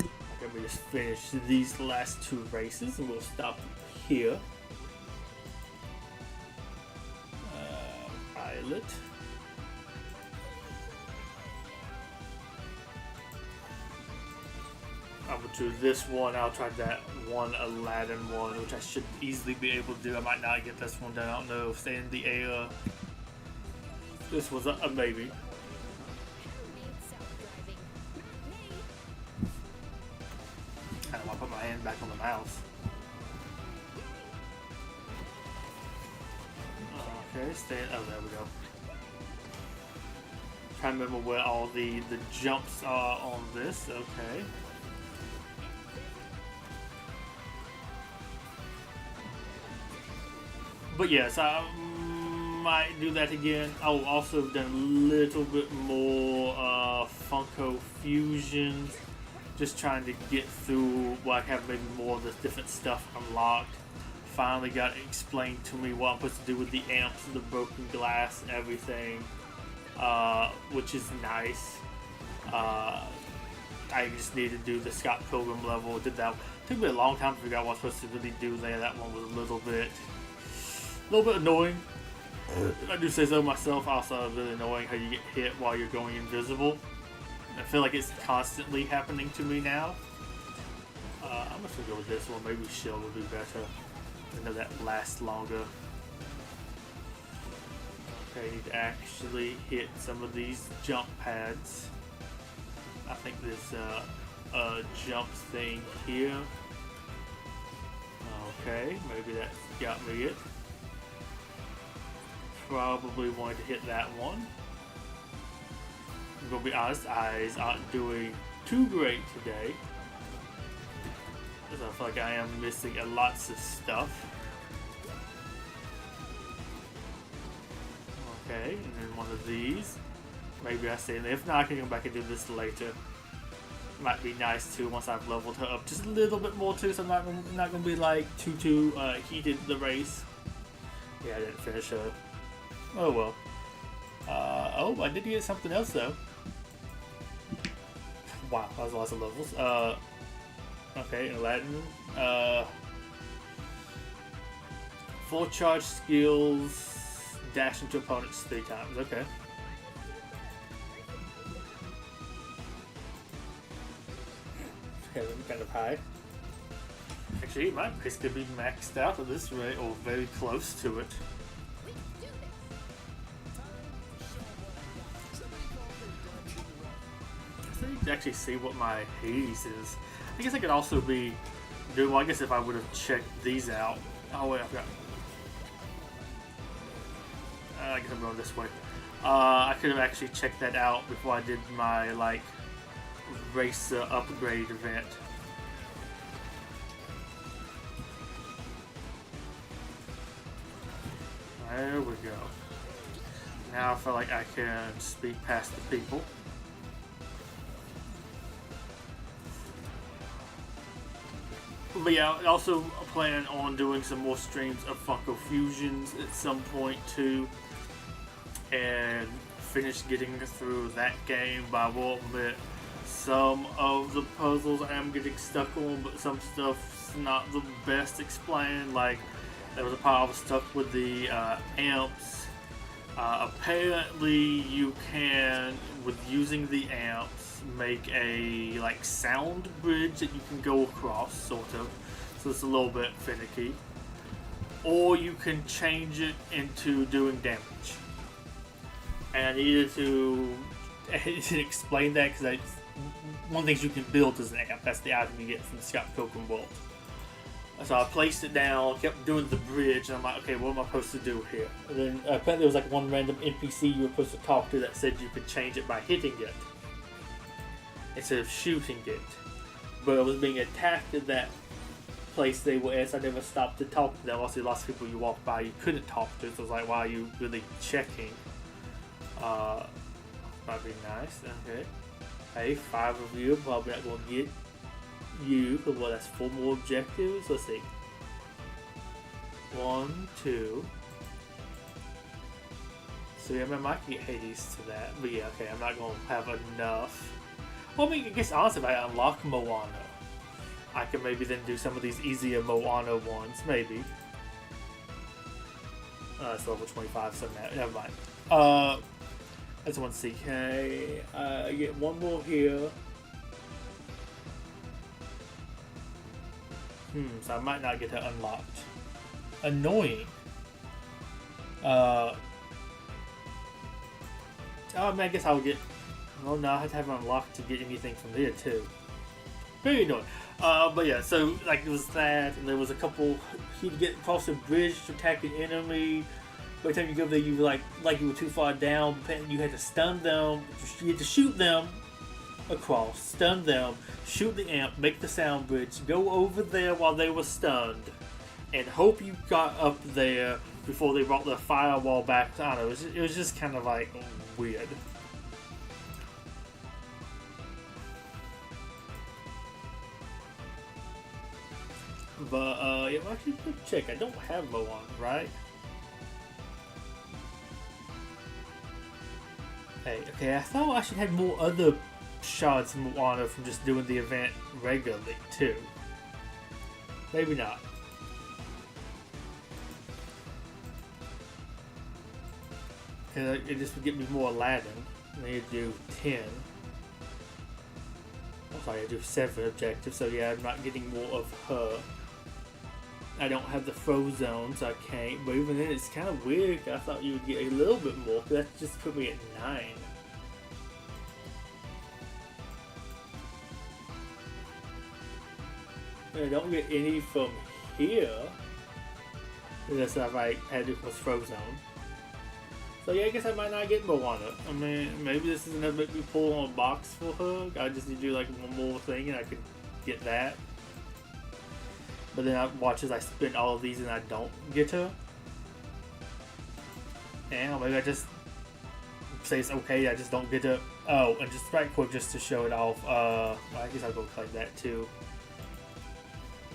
Okay, we just finished these last two races and we'll stop here. Pilot. I will do this one. I'll try that one Aladdin one, which I should easily be able to do. I might not get this one done. I don't know if stay in the air. This was a maybe. I don't want to put my hand back on the mouse. Okay, stay. Oh, there we go. Trying to remember where all the jumps are on this. Okay. But yes, I might do that again. I'll also have done a little bit more Funkp Fusions. Just trying to get through where I have maybe more of this different stuff unlocked. Finally got explained to me what I'm supposed to do with the amps and the broken glass and everything. Which is nice. I just needed to do the Scott Pilgrim level. Did that. It took me a long time to figure out what I was supposed to really do there. That one was a little bit annoying. If I do say so myself. Also really annoying how you get hit while you're going invisible. I feel like it's constantly happening to me now. I'm just gonna go with this one. Maybe Shell will be better. I know that lasts longer. Okay, I need to actually hit some of these jump pads. I think there's a jump thing here. Okay, maybe that got me it. Probably wanted to hit that one. I'm gonna be honest, eyes aren't doing too great today. Because I feel like I am missing lots of stuff. Okay, and then one of these. Maybe I stay in there. If not, I can come back and do this later. Might be nice too once I've leveled her up just a little bit more too, so I'm not gonna be like too heated the race. Yeah, I didn't finish her. Oh well. Oh, I did get something else though. Wow, that was lots of levels. Okay, in Latin. Full charge skills, dash into opponents 3 times. Okay. kind of high. Actually, it might basically be maxed out at this rate, or very close to it. I think to actually see what my Hades is. I guess I could also be doing, well, I guess if I would have checked these out. Oh wait, I forgot. I guess I'm going this way. I could have actually checked that out before I did my, like, racer upgrade event. There we go. Now I feel like I can speak past the people. But yeah, I also plan on doing some more streams of Funkp Fusions at some point too. And finish getting through that game, but I will admit some of the puzzles I am getting stuck on, but some stuff's not the best explained. Like, there was a part I was stuck with the amps. Apparently you can, with using the amps, make a like sound bridge that you can go across, sort of. So it's a little bit finicky. Or you can change it into doing damage. And I needed to explain that because one of the things you can build is an amp. That's the item you get from the Scott Pilgrim Vault. So I placed it down, kept doing the bridge, and I'm like, okay, what am I supposed to do here? And then apparently there was like one random NPC you were supposed to talk to that said you could change it by hitting it instead of shooting it. But I was being attacked at that place they were at, so I never stopped to talk to them. Also, lots of people you walked by you couldn't talk to, so I was like, why are you really checking? Might be nice. Okay. Hey, 5 of you. Probably not going to get you. But well, that's 4 more objectives. Let's see. 1, 2. So yeah, I might get Hades to that. But yeah, okay, I'm not going to have enough. Well, I mean, I guess honestly, if I unlock Moana, I can maybe then do some of these easier Moana ones. Maybe. It's level 25, so never mind. I just want to see, okay, I get 1 more here. So I might not get that unlocked. Annoying. I mean, I guess I'll get, well, no, I have to have it unlocked to get anything from there, too. Very annoying. But yeah, so, like, it was that, and there was a couple, you'd get across a bridge to attack an enemy. By the time you go there, you were like you were too far down. You had to stun them. You had to shoot them across, stun them, shoot the amp, make the sound bridge, go over there while they were stunned, and hope you got up there before they brought the firewall back. I don't know. It was just kind of like weird. But yeah, well, actually, quick check. I don't have Moana, right? Hey, okay, I thought I should have more other shots of Moana from just doing the event regularly, too. Maybe not. Because it just would get me more Aladdin. I need to do 10. I'm sorry, I do 7 objectives, so yeah, I'm not getting more of her. I don't have the Frozone, so I can't. But even then, it's kind of weird. I thought you would get a little bit more, because that just put me at 9. And I don't get any from here. Unless I had it was Frozone. So yeah, I guess I might not get Moana. I mean, maybe this is another big pull on a box for her. I just need to do like one more thing and I could get that. But then I watch as I spend all of these and I don't get her. And maybe I just say it's okay, I just don't get her. Oh, and just right quick just to show it off. Well, I guess I'll go collect that too.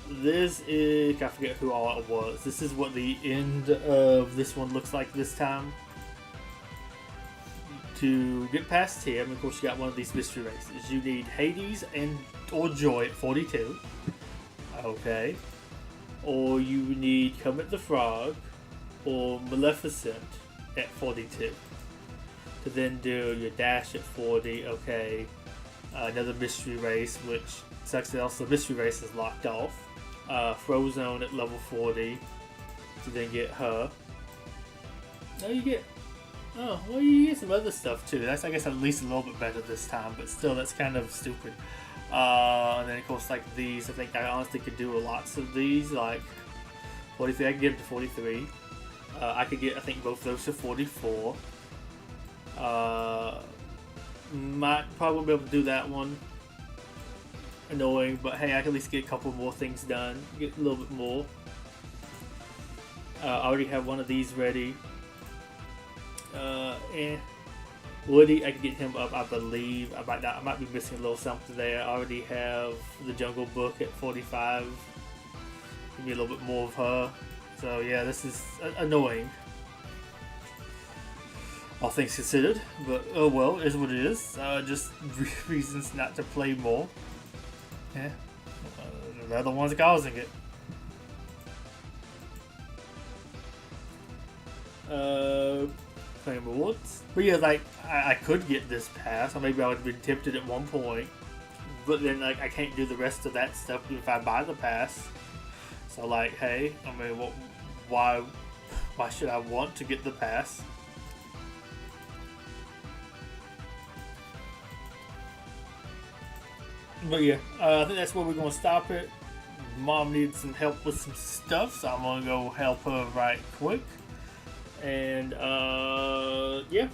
This is, I forget who all it was. This is what the end of this one looks like this time. To get past him, of course you got one of these mystery races. You need Hades or Joy at 42. Okay. Or you need Kermit the Frog or Maleficent at 42. To then do your dash at 40, okay. Another mystery race, which sucks that also mystery race is locked off. Frozone at level 40 to then get her. Now you get, oh, well, you get some other stuff too. That's, I guess, at least a little bit better this time, but still, that's kind of stupid. And then, of course, like these, I think I honestly could do lots of these, like 43, I could get them to 43. I could get, I think, both those to 44. Might probably be able to do that one. Annoying, but hey, I can at least get a couple more things done. Get a little bit more. I already have one of these ready. Woody, I can get him up, I believe. I might be missing a little something there. I already have the Jungle Book at 45. Give me a little bit more of her. So yeah, this is annoying. All things considered, but oh well, is what it is. Just reasons not to play more. Yeah, they're the ones causing it. Claim rewards. But yeah, like I could get this pass, or maybe I would have been tempted at one point. But then like I can't do the rest of that stuff even if I buy the pass. So like, hey, I mean, why should I want to get the pass? But yeah, I think that's where we're going to stop it. Mom needs some help with some stuff, so I'm going to go help her right quick. And yeah,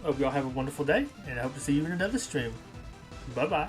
hope y'all have a wonderful day, and I hope to see you in another stream. Bye-bye.